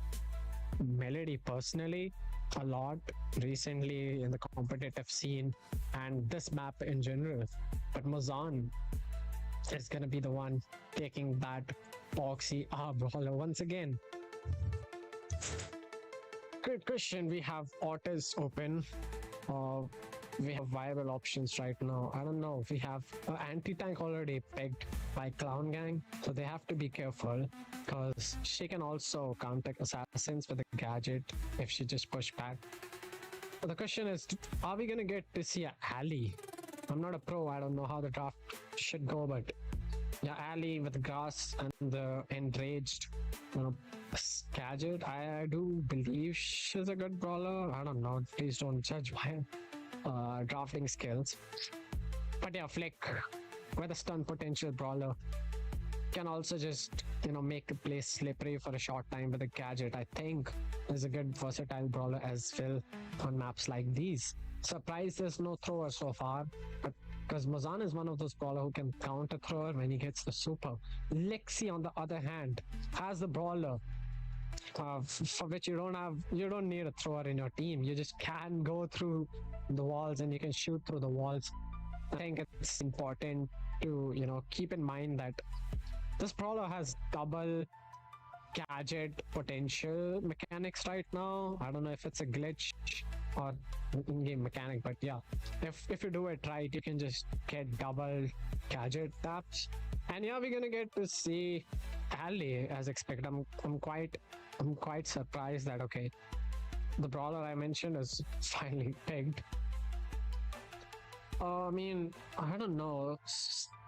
Melody personally a lot recently in the competitive scene and this map in general. But Mozan is gonna be the one taking that boxy brawler once again. Good question. We have Otis open. We have viable options right now. I don't know. We have anti-tank already picked by Clown Gang, so they have to be careful, because she can also counter assassins with a gadget if she just push back. But the question is, are we gonna get to see a Ali? I'm not a pro. I don't know how the draft should go, but yeah, Ali with the grass and the enraged gadget. I do believe she's a good brawler. I don't know. Please don't judge my drafting skills. But yeah, Flick with a stun potential brawler can also just make the place slippery for a short time with a gadget. I think is a good versatile brawler as well on maps like these. Surprised there's no thrower so far, but because Mozan is one of those brawler who can counter thrower when he gets the super. Lexi, on the other hand, has the brawler for which you don't need a thrower in your team. You just can go through the walls and you can shoot through the walls. I think it's important to keep in mind that this brawler has double gadget potential mechanics right now. I don't know if it's a glitch or in-game mechanic, but yeah, if you do it right, you can just get double gadget taps. And yeah, we're gonna get to see Ali as expected. I'm quite surprised that the brawler I mentioned is finally picked. I mean, I don't know.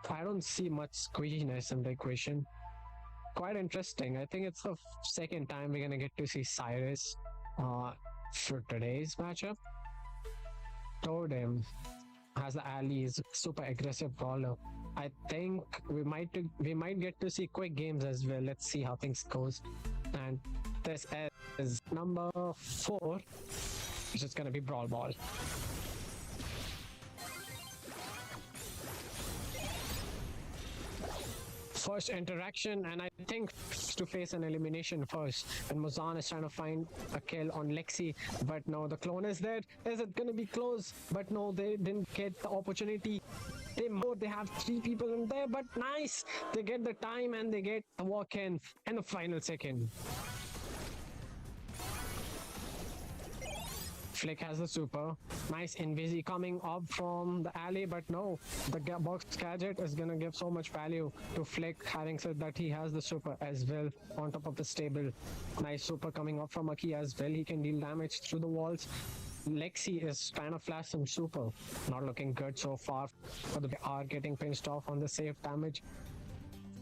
I don't see much squishiness in the equation. Quite interesting. I think it's the second time we're gonna get to see Cyrus for today's matchup. told him, as the Ali is super aggressive brawler. I think we might get to see quick games as well. Let's see how things goes. And this is number 4, which is gonna be Brawl Ball. First interaction, and I think to face an elimination first. And Muzan is trying to find a kill on Lexi, but no, the clone is dead. Is it gonna be close? But no, they didn't get the opportunity. They have 3 people in there, but nice! They get the time and they get a walk in the final second. Flick has the super. Nice Invisi coming up from the alley, but no, the box gadget is gonna give so much value to Flick, having said that he has the super as well on top of the stable. Nice super coming up from Aki as well. He can deal damage through the walls. Lexi is trying to flash some super. Not looking good so far, but they are getting pinched off on the safe damage.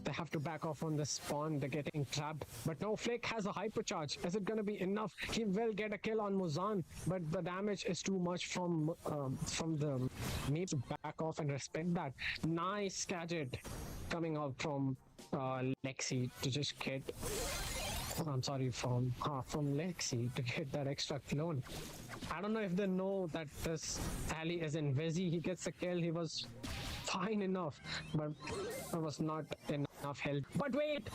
They have to back off on the spawn. They're getting trapped. But no, Flick has a hypercharge. Is it going to be enough? He will get a kill on Muzan, but the damage is too much from the Meep to back off and respect that. Nice gadget coming out from Lexi to just get... I'm sorry, from Lexi to get that extra clone. I don't know if they know that this Ali is in Vizzy. He gets a kill. He was fine enough, but it was not enough help. But wait,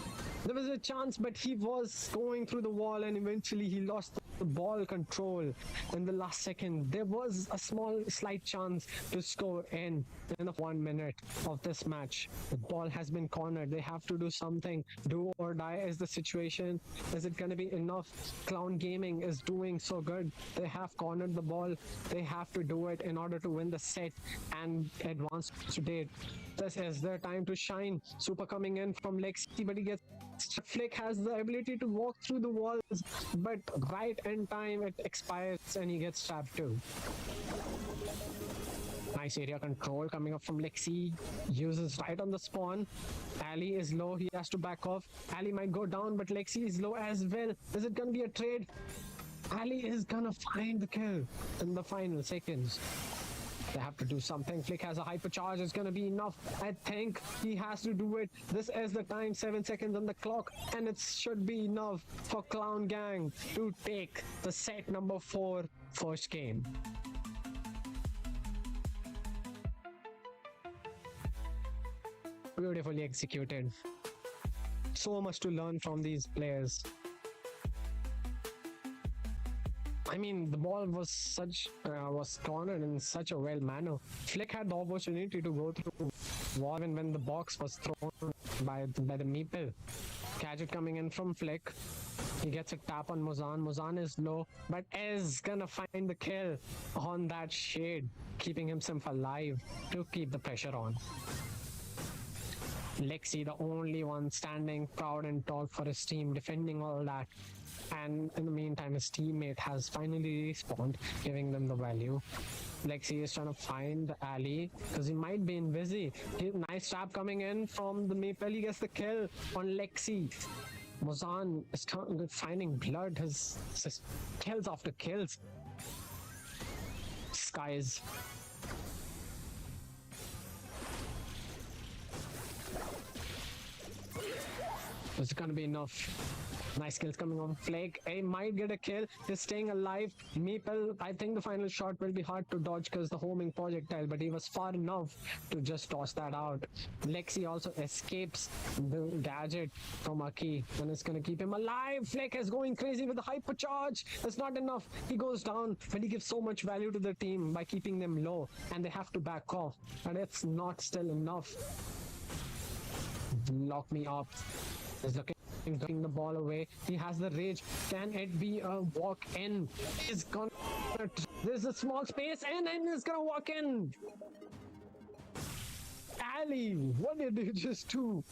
there was a chance, but he was going through the wall and eventually he lost the ball control in the last second. There was a slight chance to score in the 1 minute of this match. The ball has been cornered. They have to do something. Do or die is the situation. Is it going to be enough? Clown Gaming is doing so good. They have cornered the ball. They have to do it in order to win the set and advance today. This is their time to shine. Super coming in from Lexi, but he gets... Flick has the ability to walk through the walls, but right in time it expires and he gets trapped too. Nice area control coming up from Lexi. Uses right on the spawn. Ali is low. He has to back off. Ali might go down, but Lexi is low as well. Is it gonna be a trade? Ali is gonna find the kill in the final seconds. They have to do something. Flick has a hypercharge. It's going to be enough. I think he has to do it. This is the time, 7 seconds on the clock, and it should be enough for Clown Gang to take the set number 4 first game. Beautifully executed. So much to learn from these players. I mean, the ball was cornered in such a well manner. Flick had the opportunity to go through wall when the box was thrown by the Meeple. Gadget coming in from Flick. He gets a tap on Muzan. Muzan is low, but is gonna find the kill on that shade, keeping himself alive to keep the pressure on. Lexi, the only one standing proud and tall for his team, defending all that. And in the meantime, his teammate has finally respawned, giving them the value. Lexi is trying to find the alley because he might be in Vizzy. Nice trap coming in from the Maple. He gets the kill on Lexi. Muzan is finding blood. His kills after kills. Skies. Is it gonna be enough? Nice kills coming on Flake. He might get a kill. He's staying alive. Meeple, I think the final shot will be hard to dodge because the homing projectile, but he was far enough to just toss that out. Lexi also escapes the gadget from Aki, and it's gonna keep him alive. Flake is going crazy with the hypercharge. That's not enough. He goes down, but he gives so much value to the team by keeping them low, and they have to back off. And it's not still enough. Lock me up. He's looking the ball away. He has the rage. Can it be a walk in? He's gonna... There's a small space and he's gonna walk in. Ali, what did you just do?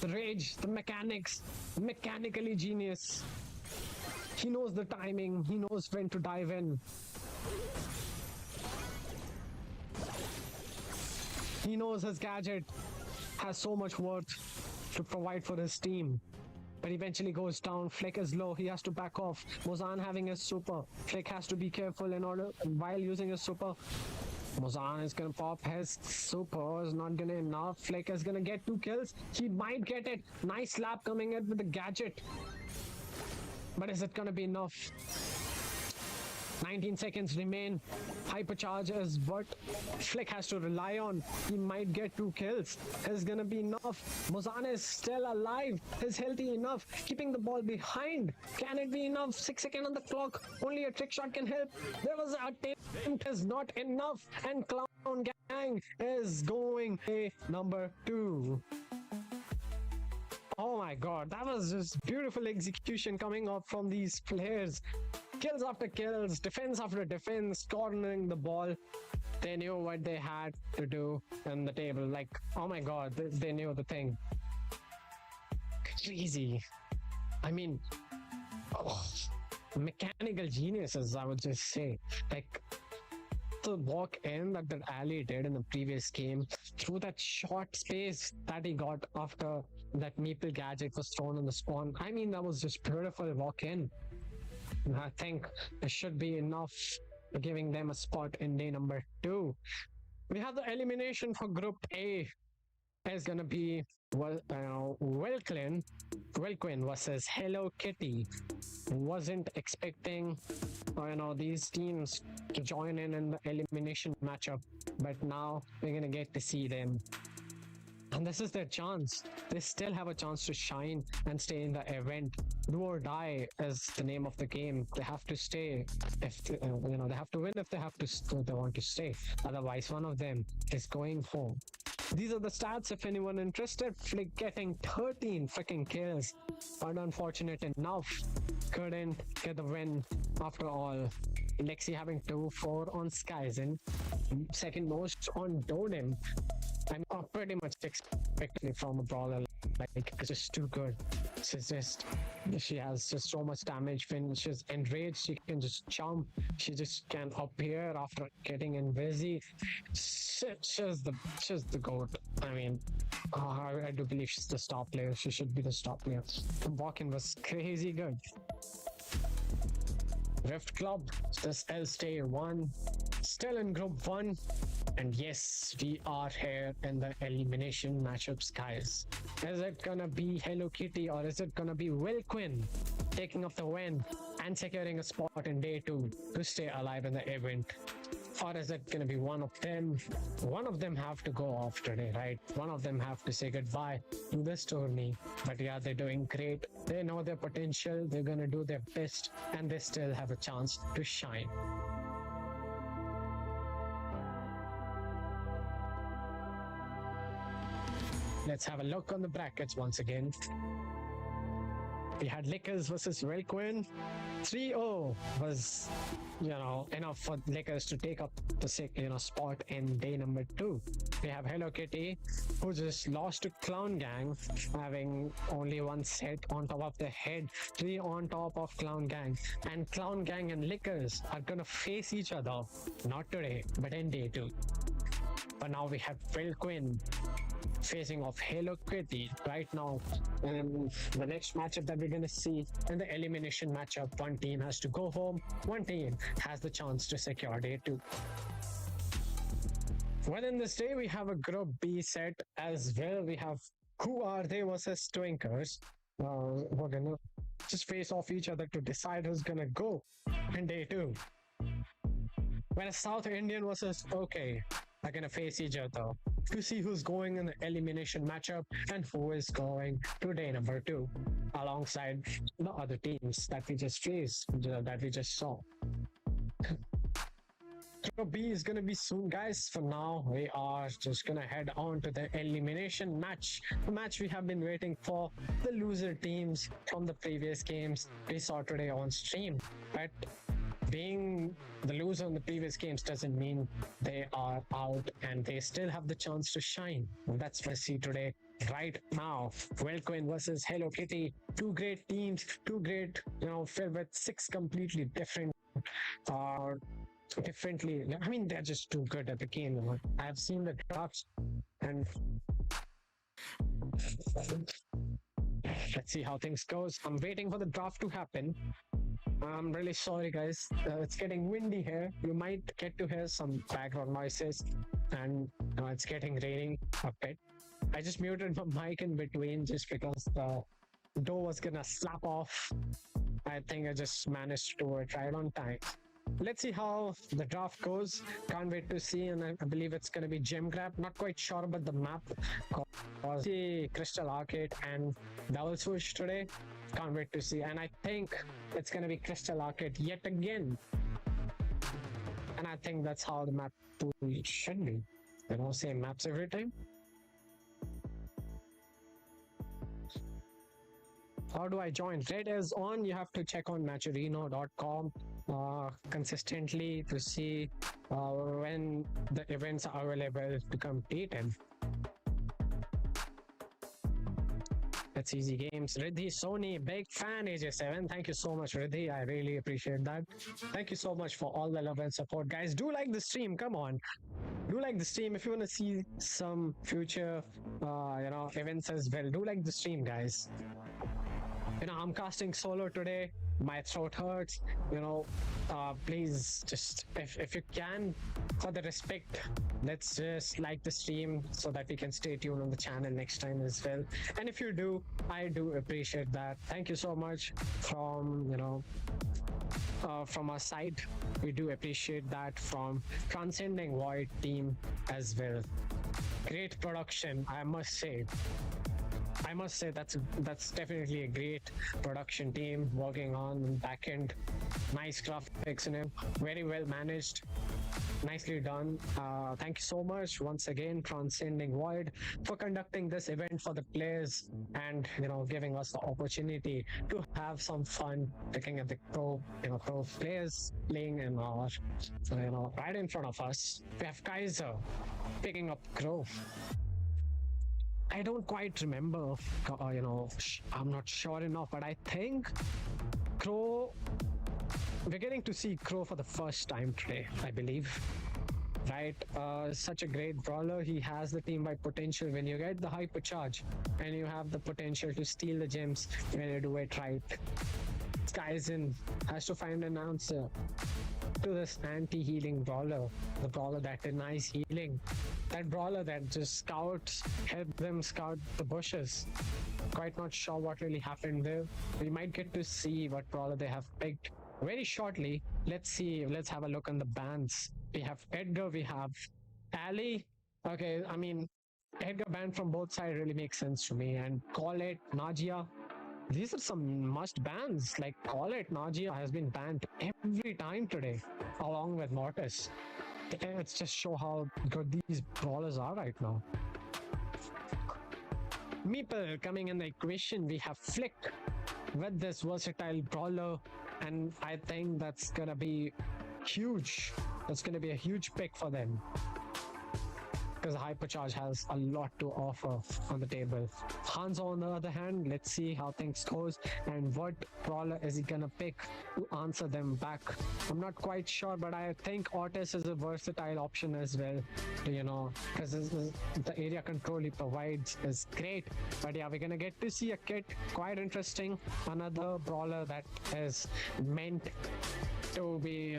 The rage, the mechanics, mechanically genius. He knows the timing. He knows when to dive in. He knows his gadget has so much worth to provide for his team. but eventually goes down. Flick is low. He has to back off. Mozan having his super. Flick has to be careful in order while using his super. Mozan is gonna pop his super. Is not gonna enough. Flick is gonna get 2 kills. He might get it. Nice slap coming in with the gadget. But is it gonna be enough? 19 seconds remain. Hypercharge is what Flick has to rely on. He might get 2 kills. Is gonna be enough. Mozan is still alive. Is healthy enough. Keeping the ball behind. Can it be enough? 6 seconds on the clock. Only a trick shot can help. There was a attempt is not enough. And Clown Gang is going a number 2. Oh my god, that was just beautiful execution coming up from these players. Kills after kills, defense after defense, cornering the ball. They knew what they had to do on the table. Like, oh my god, they knew the thing. Crazy. I mean, mechanical geniuses, I would just say. Like, the walk in that Ali did in the previous game through that short space that he got after that Meeple gadget was thrown in the spawn. I mean, that was just beautiful walk in. I think it should be enough for giving them a spot in day number 2. We have the elimination for Group A. Is gonna be Welquin versus Hello Kitty. Wasn't expecting these teams to join in the elimination matchup, but now we're gonna get to see them. And this is their chance. They still have a chance to shine and stay in the event. Do or die is the name of the game. They have to stay if they have to win if they want to stay. Otherwise, one of them is going home. These are the stats if anyone interested. Flick getting 13 freaking kills, but unfortunate enough, couldn't get the win after all. Lexi having 2-4 on Skyzen, second most on Dodim. I'm pretty much expecting from a brawler. Like, it's just too good. She has just so much damage. When she's enraged, she can just jump. She just can appear after getting invisi. She's the goat. I mean, I do believe she's the star player. She should be the star player. Walk-in was crazy good. Rift Club, this L-Stay 1, still in Group 1. And yes, we are here in the elimination matchups, guys. Is it gonna be Hello Kitty or is it gonna be Welquin taking up the win and securing a spot in day 2 to stay alive in the event? Or is it gonna be one of them? One of them have to go off today, right? One of them have to say goodbye to this tourney. But yeah, they're doing great. They know their potential. They're gonna do their best and they still have a chance to shine. Let's have a look on the brackets once again. We had Lickers versus Welquin. 3-0 was, enough for Lickers to take up the spot in day number 2. We have Hello Kitty, who just lost to Clown Gang, having only 1 set on top of their head, 3 on top of Clown Gang. And Clown Gang and Lickers are gonna face each other, not today, but in day 2. But now we have Welquin facing off Hello Kitty right now. And the next matchup that we're gonna see in the elimination matchup, one team has to go home, one team has the chance to secure day 2. Well, in this day we have a Group B set as well. We have Who Are They versus Twinkers. We're gonna just face off each other to decide who's gonna go in day 2. Whereas South Indian versus OK are gonna face each other to see who's going in the elimination matchup and who is going to day number 2 alongside the other teams that we just faced, that we just saw. Group B is gonna be soon, guys. For now, we are just gonna head on to the elimination match, the match we have been waiting for. The loser teams from the previous games we saw today on stream, but being the loser in the previous games doesn't mean they are out and they still have the chance to shine. And that's what I see today, right now. Welquin versus Hello Kitty, 2 great teams, 2 great, filled with 6 completely different, they're just too good at the game. I've seen the drops and Let's see how things goes. I'm waiting for the draft to happen. I'm really sorry, guys. It's getting windy here. You might get to hear some background noises, and it's getting raining a bit. I just muted my mic in between just because the door was gonna slap off. I think I just managed to do it right on time. Let's see how the draft goes. Can't wait to see, and I believe it's going to be Gem Grab. Not quite sure about the map. See Crystal Arcade and Double Swoosh today. Can't wait to see, and I think it's going to be Crystal Arcade yet again. And I think that's how the map pool should be. Same maps every time. How do I join? Red is on. You have to check on matcherino.com consistently to see when the events are available to compete in. That's easy games. Riddhi Sony, big fan, AJ7. Thank you so much, Riddhi. I really appreciate that. Thank you so much for all the love and support. Guys, do like the stream. Come on. Do like the stream if you want to see some future events as well. Do like the stream, guys. I'm casting solo today. My throat hurts. Please just if you can, for the respect, let's just like the stream so that we can stay tuned on the channel next time as well. And if you do, I do appreciate that. Thank you so much from our side. We do appreciate that from Transcending Void team as well. Great production, I must say. That's definitely a great production team working on back end. Nice graphics in it, very well managed, nicely done. Thank you so much once again, Transcending Void, for conducting this event for the players and giving us the opportunity to have some fun looking at the pro players playing in our right in front of us. We have Kaiser picking up Crow. I don't quite remember, I'm not sure enough, but I think Crow, we're getting to see Crow for the first time today, I believe. Right? Such a great brawler. He has the team-wide potential when you get the hypercharge and you have the potential to steal the gems when you do it right. Skyzen has to find an answer to this anti-healing brawler, the brawler that denies healing, that brawler that just scouts, help them scout the bushes. Quite not sure what really happened there. We might get to see what brawler they have picked very shortly. Let's have a look on the bans. We have Edgar, we have Ali. Okay, I mean, Edgar ban from both sides really makes sense to me. And Call It, Najia. These are some must bans. Like Call It, Najia has been banned every time today, along with Mortis. It's just show how good these brawlers are right now. Meeple coming in the equation. We have Flick with this versatile brawler, and I think that's gonna be huge. That's gonna be a huge pick for them, because Hypercharge has a lot to offer on the table. Hanzo, on the other hand, let's see how things goes and what brawler is he gonna pick to answer them back. I'm not quite sure, but I think Otis is a versatile option as well, because the area control he provides is great. But yeah, we're gonna get to see a kit, quite interesting. Another brawler that is meant to be,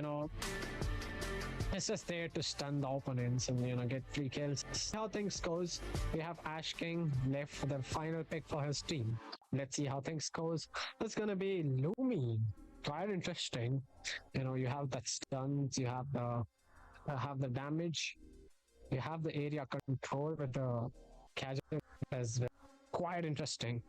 it's just there to stun the opponents and get free kills. How things goes. We have Ash King left for the final pick for his team. Let's see how things goes. It's gonna be Lumi. Quite interesting. You have that stuns, you have the damage, you have the area control with the casual as well. Quite interesting.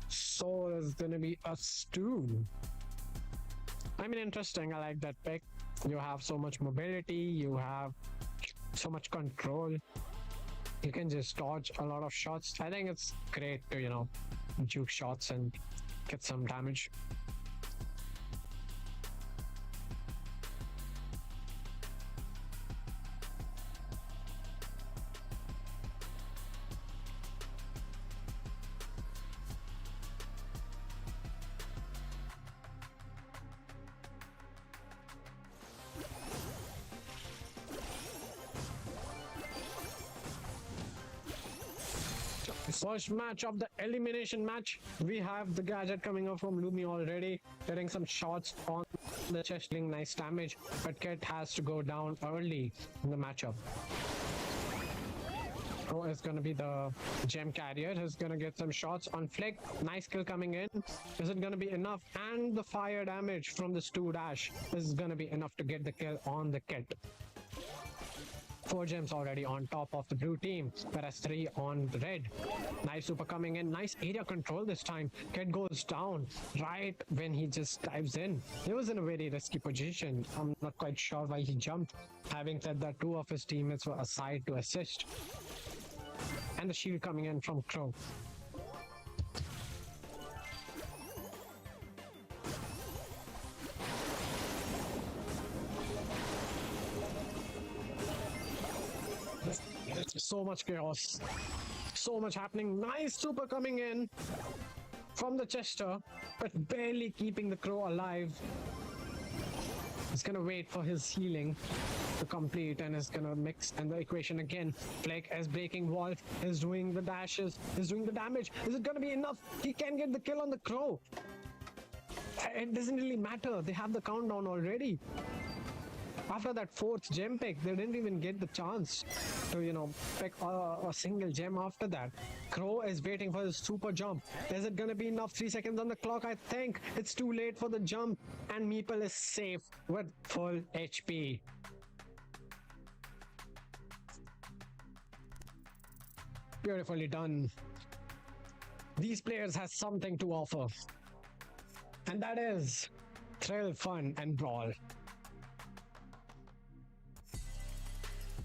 So there's gonna be a stew. I mean, interesting. I like that pick. You have so much mobility, you have so much control. You can just dodge a lot of shots. I think it's great to, juke shots and get some damage. First match of the elimination match. We have the gadget coming up from Lumi already, getting some shots on the chest, doing nice damage, but Kit has to go down early in the matchup. Crow is going to be the gem carrier. He's going to get some shots on Flick. Nice kill coming in. Is it going to be enough? And the fire damage from the Stu Dash is going to be enough to get the kill on the Kit. 4 gems already on top of the blue team, whereas 3 on the red. Nice super coming in. Nice area control this time. Kit goes down right when he just dives in. He was in a very risky position. I'm not quite sure why he jumped. Having said that, 2 of his teammates were aside to assist. And the shield coming in from Crow. So much chaos. So much happening. Nice super coming in from the Chester, but barely keeping the Crow alive. He's gonna wait for his healing to complete and is gonna mix and the equation again. Flick is breaking walls, is doing the dashes, is doing the damage. Is it gonna be enough? He can get the kill on the Crow. It doesn't really matter. They have the countdown already. After that 4th gem pick, they didn't even get the chance to, pick a single gem after that. Crow is waiting for his super jump. Is it gonna be enough? 3 seconds on the clock, I think. It's too late for the jump, and Meeple is safe with full HP. Beautifully done. These players have something to offer, and that is thrill, fun, and brawl.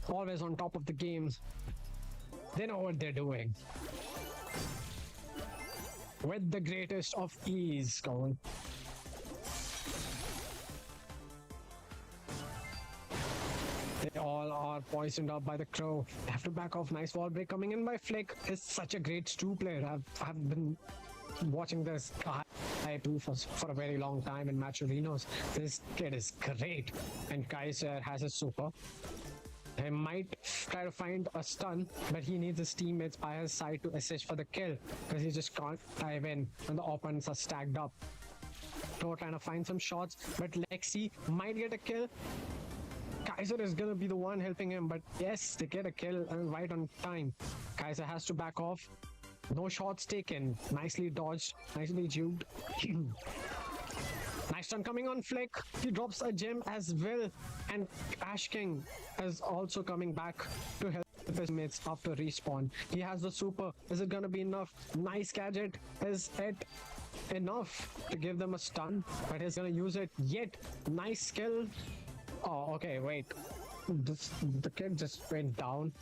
Always on top of the games. They know what they're doing. With the greatest of ease going. They all are poisoned up by the Crow. They have to back off. Nice wall break coming in by Flick. Is such a great Stu player. I've been watching this guy for a very long time in match arenas. This kid is great. And Kaiser has a super. He might try to find a stun, but he needs his teammates by his side to assist for the kill, because he just can't dive in when the opponents are stacked up. Crow trying to find some shots, but Lexi might get a kill. Kaiser is gonna be the one helping him, but yes, they get a kill right on time. Kaiser has to back off. No shots taken. Nicely dodged, nicely juked. Nice stun coming on Flick. He drops a gem as well. And Ash King is also coming back to help his mates after respawn. He has the super. Is it gonna be enough? Nice gadget. Is it enough to give them a stun? But he's gonna use it yet. Nice skill. Oh, okay, wait. The kid just went down.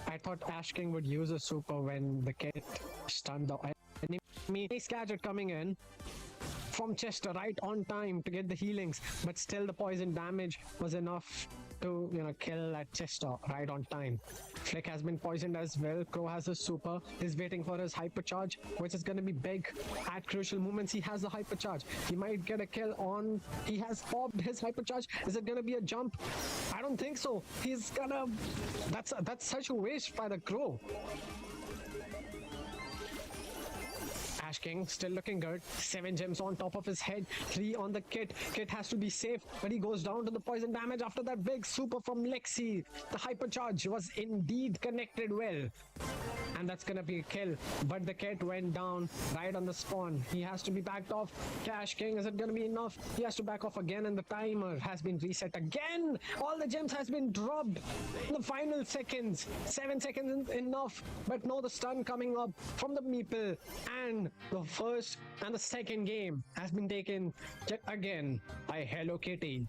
I thought Ash King would use a super when the kid stunned the enemy. Nice gadget coming in from Chester right on time to get the healings, but still the poison damage was enough to kill that Chester right on time. Flick has been poisoned as well. Crow has a super. He's waiting for his hypercharge, which is going to be big at crucial moments. He has the hypercharge. He might get a kill on. He has popped his hypercharge. Is it going to be a jump? I don't think so. He's gonna. That's such a waste by the Crow. Ash King still looking good. 7 gems on top of his head. 3 on the Kit. Kit has to be safe, but he goes down to the poison damage after that big super from Lexi. The hypercharge was indeed connected well. And that's gonna be a kill. But the Kit went down right on the spawn. He has to be backed off. Ash King, is it gonna be enough? He has to back off again, and the timer has been reset again. All the gems has been dropped in the final seconds. 7 seconds enough, but no, the stun coming up from the Meeple. And the first and the second game has been taken yet again by Hello Kitty.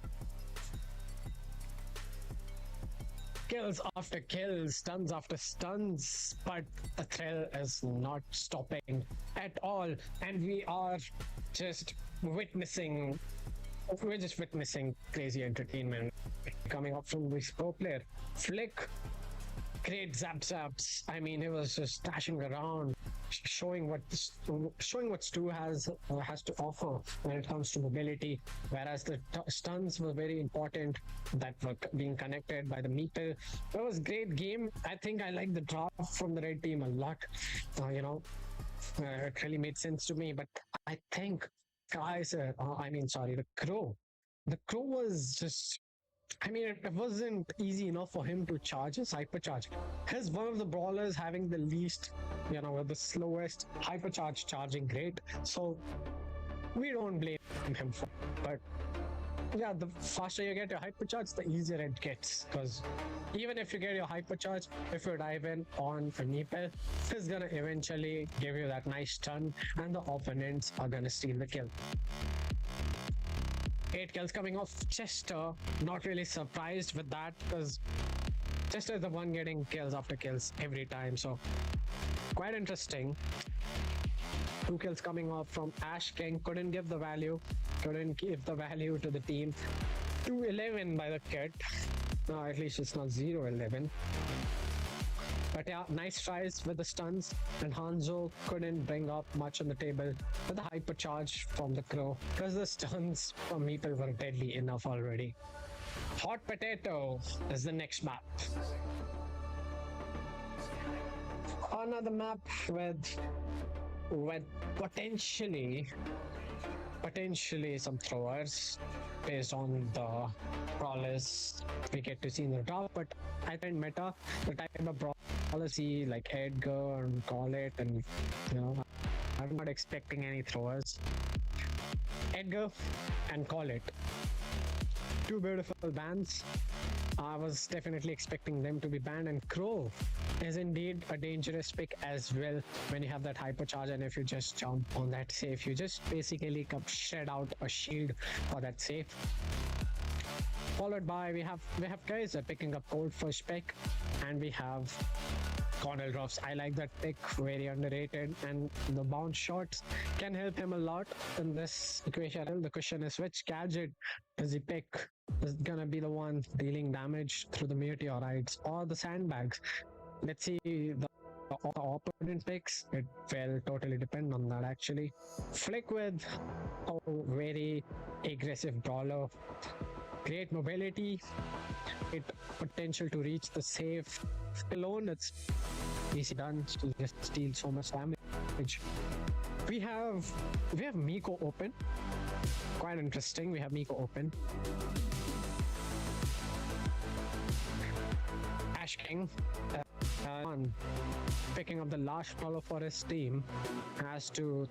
Kills after kills, stuns after stuns, but the thrill is not stopping at all, and we're just witnessing crazy entertainment coming up from this pro player. Flick, great zaps. I mean, he was just dashing around, showing what Stu has to offer when it comes to mobility. Whereas the stuns were very important that were being connected by the meter. It was a great game. I think I like the draft from the red team a lot. It really made sense to me. But I think the Crow. The Crow was just it wasn't easy enough for him to charge his hypercharge. He's one of the brawlers having the least, the slowest hypercharge charging rate. So we don't blame him for it. But yeah, the faster you get your hypercharge, the easier it gets. Because even if you get your hypercharge, if you dive in on a Meeple, he's gonna eventually give you that nice stun, and the opponents are gonna steal the kill. 8 kills coming off Chester. Not really surprised with that because Chester is the one getting kills after kills every time. So quite interesting. 2 kills coming off from Ash King. Couldn't give the value to the team. 2-11 by the kit. No, at least it's not 0-11. But yeah, nice tries with the stuns, and Hanzo couldn't bring up much on the table with the hypercharge from the Crow because the stuns from Meeple were deadly enough already. Hot Potato is the next map. Another map with potentially some throwers based on the brawlers we get to see in the draft. But I think meta, the type of brawlers see like Edgar and Call It, and I'm not expecting any throwers. Edgar and Call It, 2 beautiful bans. I was definitely expecting them to be banned, and Crow is indeed a dangerous pick as well when you have that hypercharge, and if you just jump on that safe, you just basically shred out a shield for that safe. Followed by we have Kaiser picking up Cold first pick, and we have Cornel Ruffs. I like that pick, very underrated, and the bounce shots can help him a lot in this equation. The question is, which gadget does he pick? Is it gonna be the one dealing damage through the meteorites or the sandbags? Let's see the opponent picks. It will totally depend on that actually. Flick with a very aggressive brawler. Great mobility, great potential to reach the safe. Alone, it's easy done to just steal so much damage. We have Miko open. Quite interesting. We have Miko open. Ash King, picking up the last brawler for his team, has to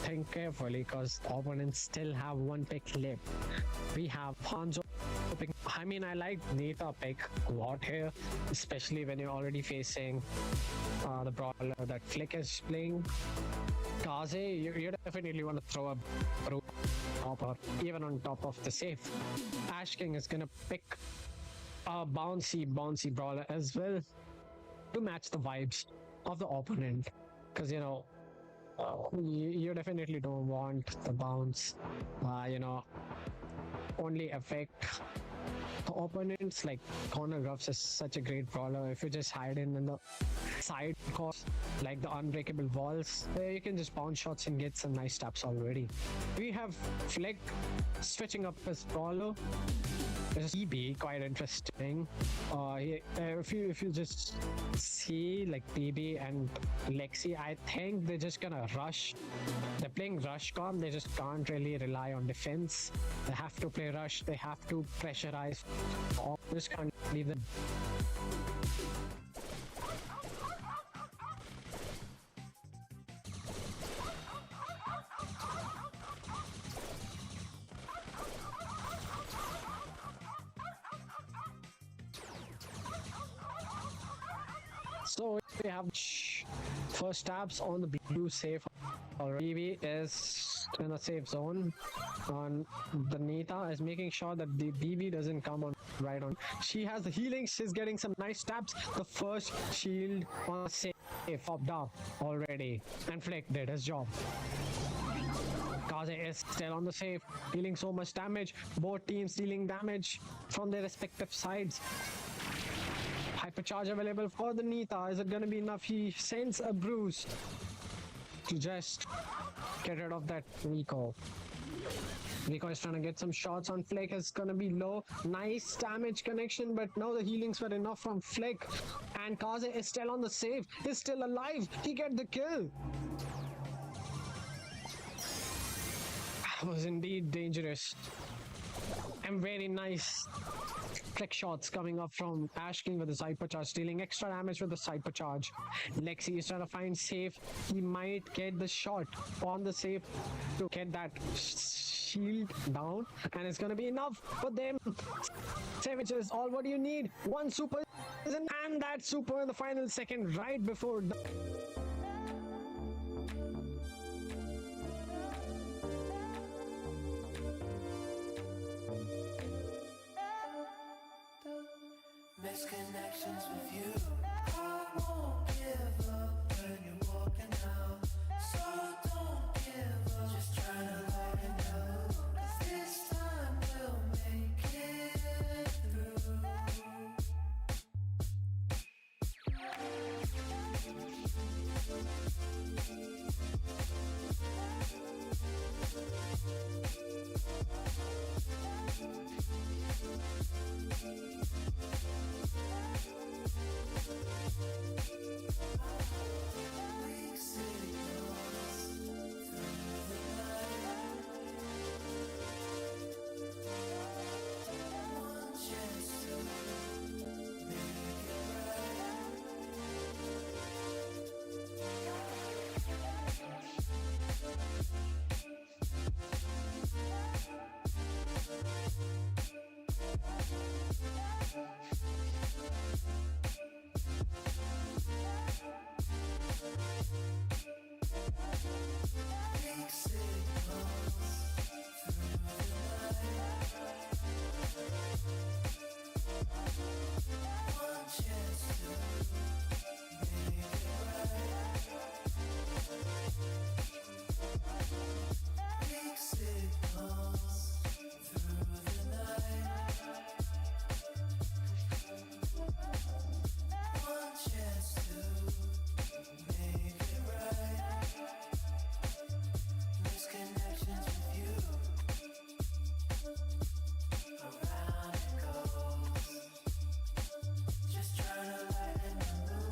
think carefully because the opponents still have 1 pick left. We have Hanzo pick. I like Nita pick a lot here, especially when you're already facing the brawler that Flick is playing. Kaze, you definitely want to throw a rope or even on top of the safe. Ash King is gonna pick a bouncy brawler as well to match the vibes of the opponent, because you definitely don't want the bounce only affect the opponents. Like Cornel Ruffs is such a great brawler. If you just hide in the side course like the unbreakable walls, you can just bounce shots and get some nice taps already. We have Flick switching up his brawler. This is EB, quite interesting. If you just see like PB and Lexi, I think they're just gonna rush. They're playing rush comp. They just can't really rely on defense. They have to play rush. They have to pressurize. Just can't leave them. So we have first taps on the blue safe. Already is in the safe zone. On the Nita is making sure that the BB doesn't come on right on. She has the healing. She's getting some nice taps. The first shield on safe popped up already, and Flick did his job. Kaze is still on the safe, dealing so much damage. Both teams dealing damage from their respective sides. Hypercharge available for the Nita. Is it gonna be enough? He sends a Bruce to just get rid of that Nico. Nico is trying to get some shots on Flick. It's gonna be low. Nice damage connection, but no, the healings were enough from Flick. And Kaze is still on the save. He's still alive. He get the kill. That was indeed dangerous. And very nice trick shots coming up from Ash King with his hypercharge, dealing extra damage with the hypercharge. Lexi is trying to find safe. He might get the shot on the safe to get that shield down, and it's gonna be enough for them. Savage is all what you need. One super, and that super in the final second, right before the misconnections with you. I won't give up when you're walking out. So don't give up. Just trying to lighten up. 'Cause this time we'll make it through. Just trying to lighten the mood.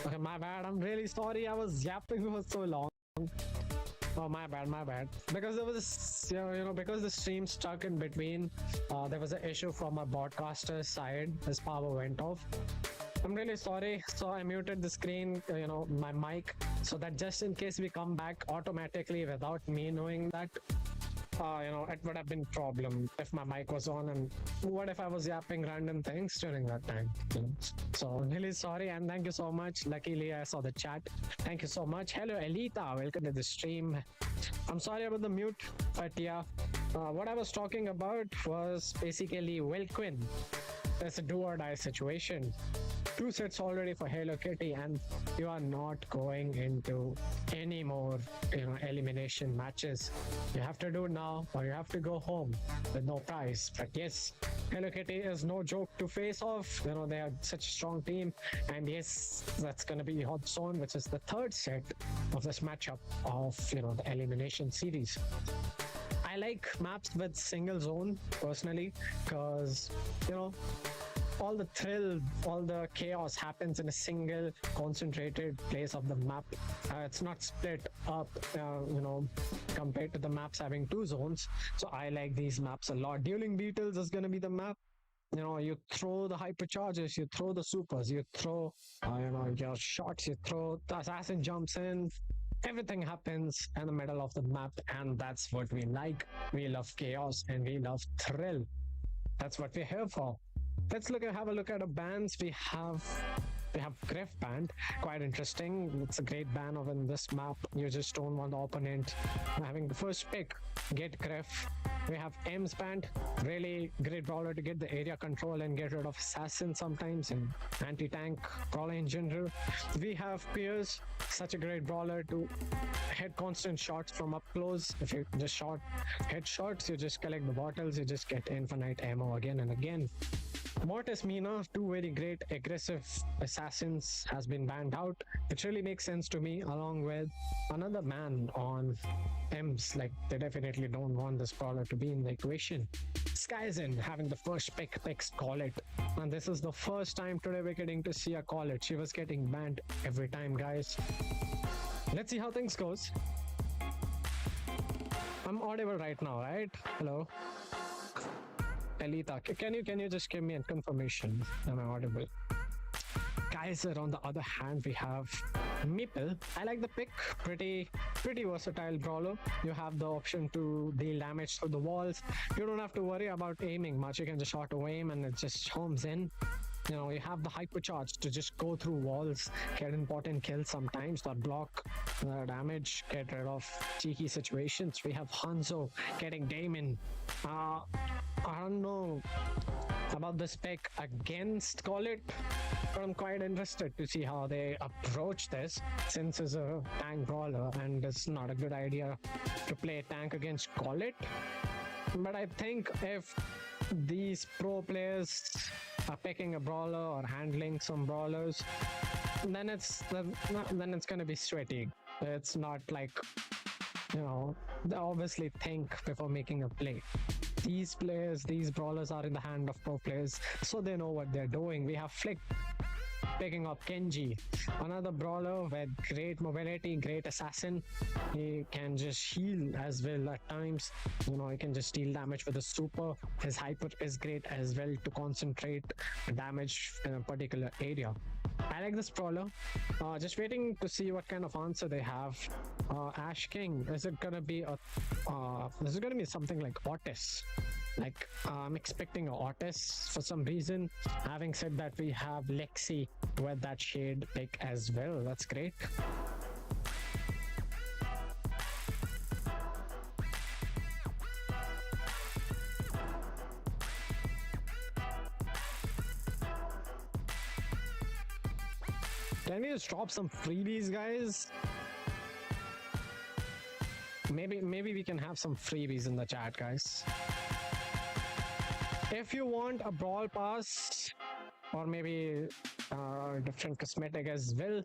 Okay, my bad. I'm really sorry. I was yapping for so long. Oh, my bad, my bad. Because there was this, because the stream stuck in between, there was an issue from my broadcaster's side. His power went off. I'm really sorry. So I muted the screen, my mic, so that just in case we come back automatically without me knowing that, it would have been problem if my mic was on, and what if I was yapping random things during that time, So really sorry, and thank you so much. Luckily, I saw the chat. Thank you so much. Hello, Elita. Welcome to the stream. I'm sorry about the mute, but yeah, what I was talking about was basically Will Quinn. It's a do or die situation. 2 sets already for Hello Kitty, and you are not going into any more, elimination matches. You have to do it now, or you have to go home with no prize. But yes, Hello Kitty is no joke to face off. They are such a strong team, and yes, that's gonna be Hot Zone, which is the third set of this matchup of the elimination series. I like maps with single zone personally, because all the thrill, all the chaos happens in a single concentrated place of the map. It's not split up, compared to the maps having 2 zones. So I like these maps a lot. Dueling Beetles is going to be the map. You throw the hypercharges, you throw the supers, you throw, your shots, you throw the assassin jumps in. Everything happens in the middle of the map, and that's what we like. We love chaos and we love thrill. That's what we're here for. Let's have a look at the bans. We have Griff banned, quite interesting. It's a great ban of in this map. You just don't want the opponent having the first pick. Get Griff. We have Ems banned, really great brawler to get the area control and get rid of assassin sometimes, and anti-tank brawler in general. We have Piers, such a great brawler to hit constant shots from up close. If you just hit shots, you just collect the bottles, you just get infinite ammo again and again. Mortis Mina, 2 very great aggressive assassins, has been banned out, which really makes sense to me, along with another man on Ems. Like, they definitely don't want this brawler to be in the equation. Skyzen having the first pick, picks Call It, and this is the first time today we're getting to see a Call It. She was getting banned every time, guys. Let's see how things goes. I'm audible right now, right? Hello? Elita, can you just give me a confirmation? Am I audible? Kaiser, on the other hand, we have Meeple. I like the pick. Pretty versatile brawler. You have the option to deal damage through the walls. You don't have to worry about aiming much. You can just auto aim and it just homes in. You have the hypercharge to just go through walls, get important kills sometimes, or block damage, get rid of cheeky situations. We have Hanzo getting Damon. I don't know about this pick against Call It, but I'm quite interested to see how they approach this, since it's a tank brawler and it's not a good idea to play tank against Call It. But I think if these pro players are picking a brawler or handling some brawlers, then it's gonna be sweaty. It's not like, they obviously think before making a play. These brawlers are in the hand of pro players, so they know what they're doing. We have Flick picking up Kenji, another brawler with great mobility, great assassin. He can just heal as well at times. He can just deal damage with a super. His hyper is great as well to concentrate damage in a particular area. I like this brawler. Just waiting to see what kind of answer they have. Ash King, is it gonna be something like Otis? Like, I'm expecting a Otis for some reason. Having said that, we have Lexi with that shade pick as well. That's great. Can we just drop some freebies, guys? Maybe we can have some freebies in the chat, guys. If you want a brawl pass or maybe different cosmetic as well,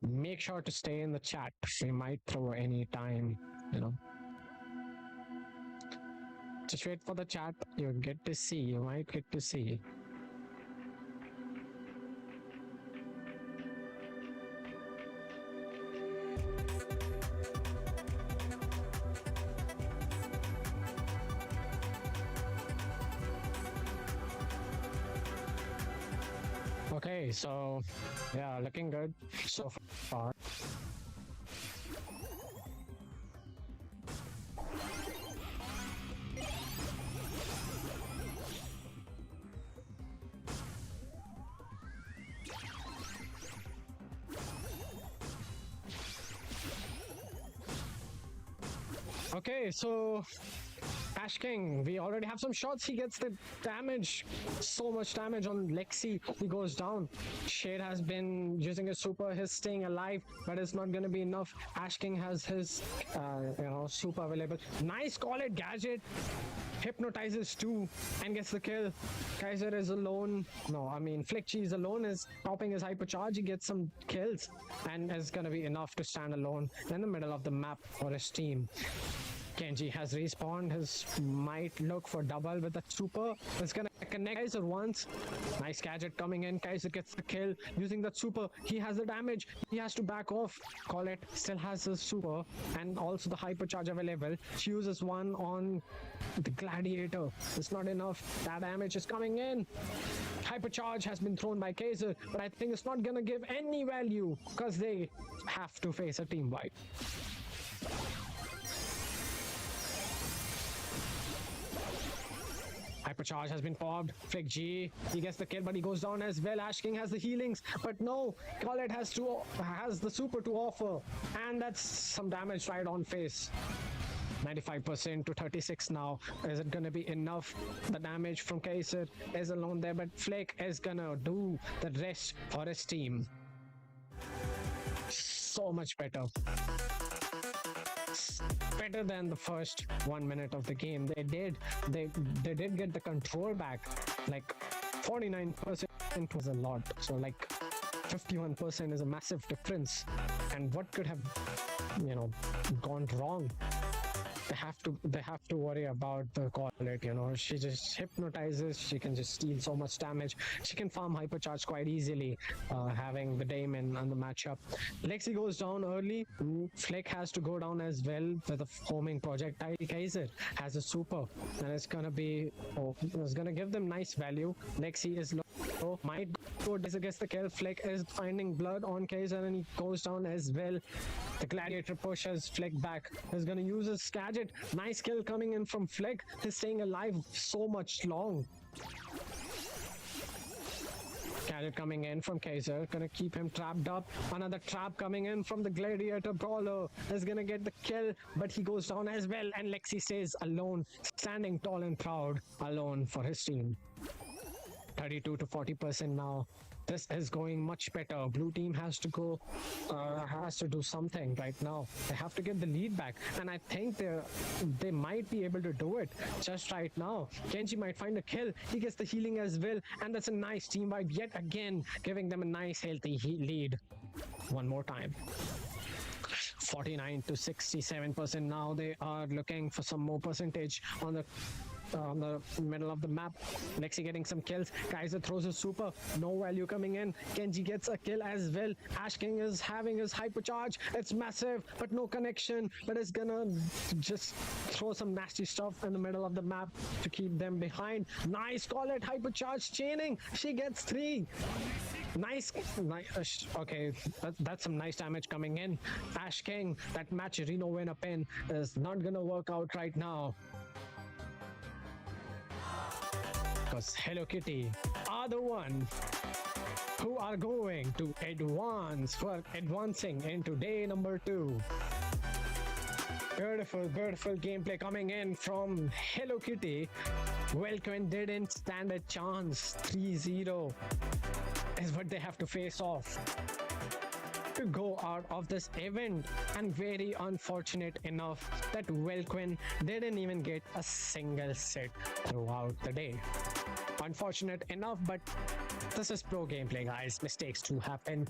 make sure to stay in the chat. We might throw any time, Just wait for the chat. You might get to see. Okay, so yeah, looking good so far. Okay, so Ash King, we already have some shots. He gets the damage. So much damage on Lexi. He goes down. Shade has been using his super. He's staying alive, but it's not going to be enough. Ash King has his, super available. Nice call it, Gadget. Hypnotizes two and gets the kill. Kaiser is alone. No, I mean, Flick is alone, is popping his hypercharge. He gets some kills and is going to be enough to stand alone in the middle of the map for his team. Kenji has respawned. His might look for double with the super. It's gonna connect Kaiser once. Nice gadget coming in. Kaiser gets the kill using that super. He has the damage. He has to back off. Call it. Still has his super and also the hypercharge available. She uses one on the gladiator. It's not enough. That damage is coming in. Hypercharge has been thrown by Kaiser, but I think it's not gonna give any value because they have to face a team wipe. Hypercharge has been popped. Flick G, he gets the kill, but he goes down as well. Ash King has the healings, but no, Colette has the super to offer, and that's some damage right on face. 95% to 36 now. Is it gonna be enough? The damage from Kaiser is alone there, but Flick is gonna do the rest for his team. So much better. Better than the first 1 minute of the game. They did get the control back. Like 49% was a lot. So like 51% is a massive difference. And what could have, gone wrong? They have to worry about the call it, she just hypnotizes. She can just steal so much damage. She can farm hypercharge quite easily, having the Damon on the matchup. Lexi goes down early. Flick has to go down as well with a homing projectile. Kaiser has a super and it's gonna give them nice value. Lexi is low, might go against the kill. Flick is finding blood on Kaiser and he goes down as well. The gladiator pushes Flick back. He's gonna use his gadget. Nice kill coming in from Flick. He's staying alive so much long. Gadget coming in from Kaiser, gonna keep him trapped up. Another trap coming in from the gladiator brawler is gonna get the kill, but he goes down as well, and Lexi stays alone, standing tall and proud, alone for his team. 32 to 40% now. This is going much better. Blue team has to do something right now. They have to get the lead back, and I think they might be able to do it just right now. Kenji might find a kill. He gets the healing as well, and that's a nice team vibe yet again, giving them a nice healthy lead. One more time. 49 to 67% now. They are looking for some more percentage on the middle of the map. Lexi getting some kills. Kaiser throws a super. No value coming in. Kenji gets a kill as well. Ash King is having his hypercharge. It's massive, but no connection. But it's gonna just throw some nasty stuff in the middle of the map to keep them behind. Nice call it. Hypercharge chaining. She gets 3. Nice. Okay, that's some nice damage coming in. Ash King, that match Reno win a pin is not gonna work out right now. Because Hello Kitty are the one who are going to advancing into day number 2. Beautiful gameplay coming in from Hello Kitty. Welcome didn't stand a chance. 3-0 is what they have to face off to go out of this event, and very unfortunate enough that Welquin didn't even get a single set throughout the day. Unfortunate enough, but this is pro gameplay, guys. Mistakes do happen,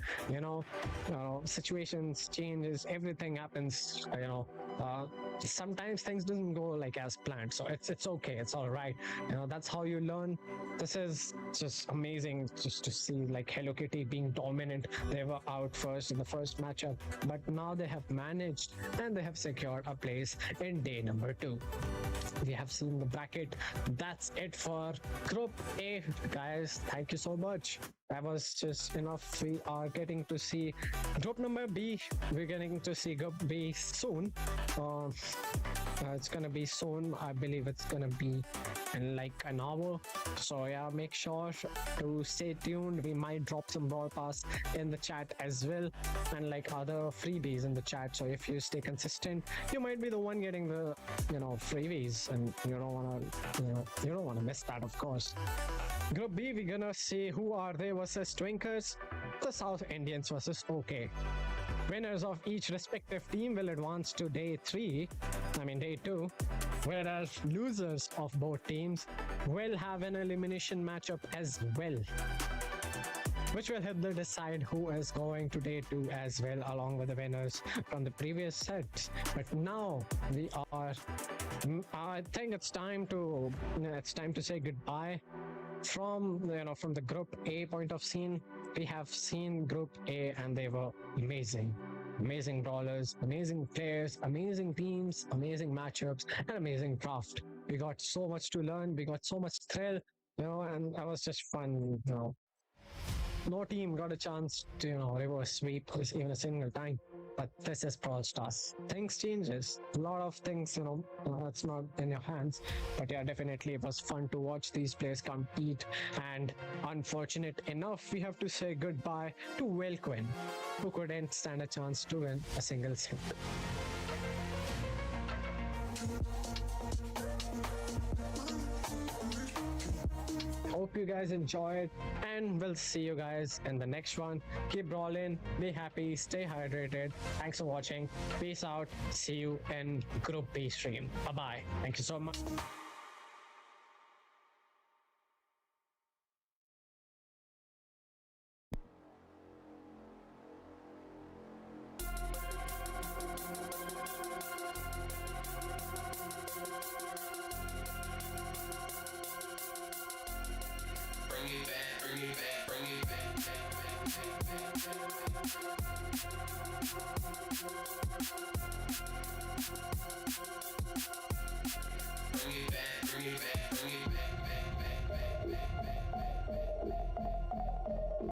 situations changes, everything happens, sometimes things doesn't go like as planned, so it's okay, it's all right. That's how you learn. This is just amazing just to see like Hello Kitty being dominant. They were out first in the first matchup, but now they have managed and they have secured a place in day number 2. We have seen the bracket. That's it for Group A, guys. Thank you so much. That was just enough. We are getting to see Group number B. We're getting to see Group B soon. It's gonna be soon. I believe it's gonna be in like an hour. So yeah, make sure to stay tuned. We might drop some Brawl Pass in the chat as well, and like other freebies in the chat. So if you stay consistent, you might be the one getting the freebies. winners, and you don't wanna miss that, of course. Group B, we're gonna see who are they versus Twinkers. The South Indians versus OK. Winners of each respective team will advance to day 2, whereas losers of both teams will have an elimination matchup as well, which will help them decide who is going to day 2 as well, along with the winners from the previous sets. But now I think it's time to say goodbye from the Group A point of scene. We have seen Group A, and they were amazing brawlers, amazing players, amazing teams, amazing matchups, and amazing craft. We got so much to learn, we got so much thrill, and that was just fun. No team got a chance to reverse sweep even a single time. But this is Brawl Stars. Things changes. A lot of things, it's not in your hands. But yeah, definitely it was fun to watch these players compete. And unfortunate enough, we have to say goodbye to Welquin, who couldn't stand a chance to win a single set. Hope you guys enjoyed, and we'll see you guys in the next one. Keep brawling, be happy, stay hydrated. Thanks for watching. Peace out. See you in Group B stream. Bye bye. Thank you so much. Bring it back, bring it back, bring it back. Bring it back, bring it back.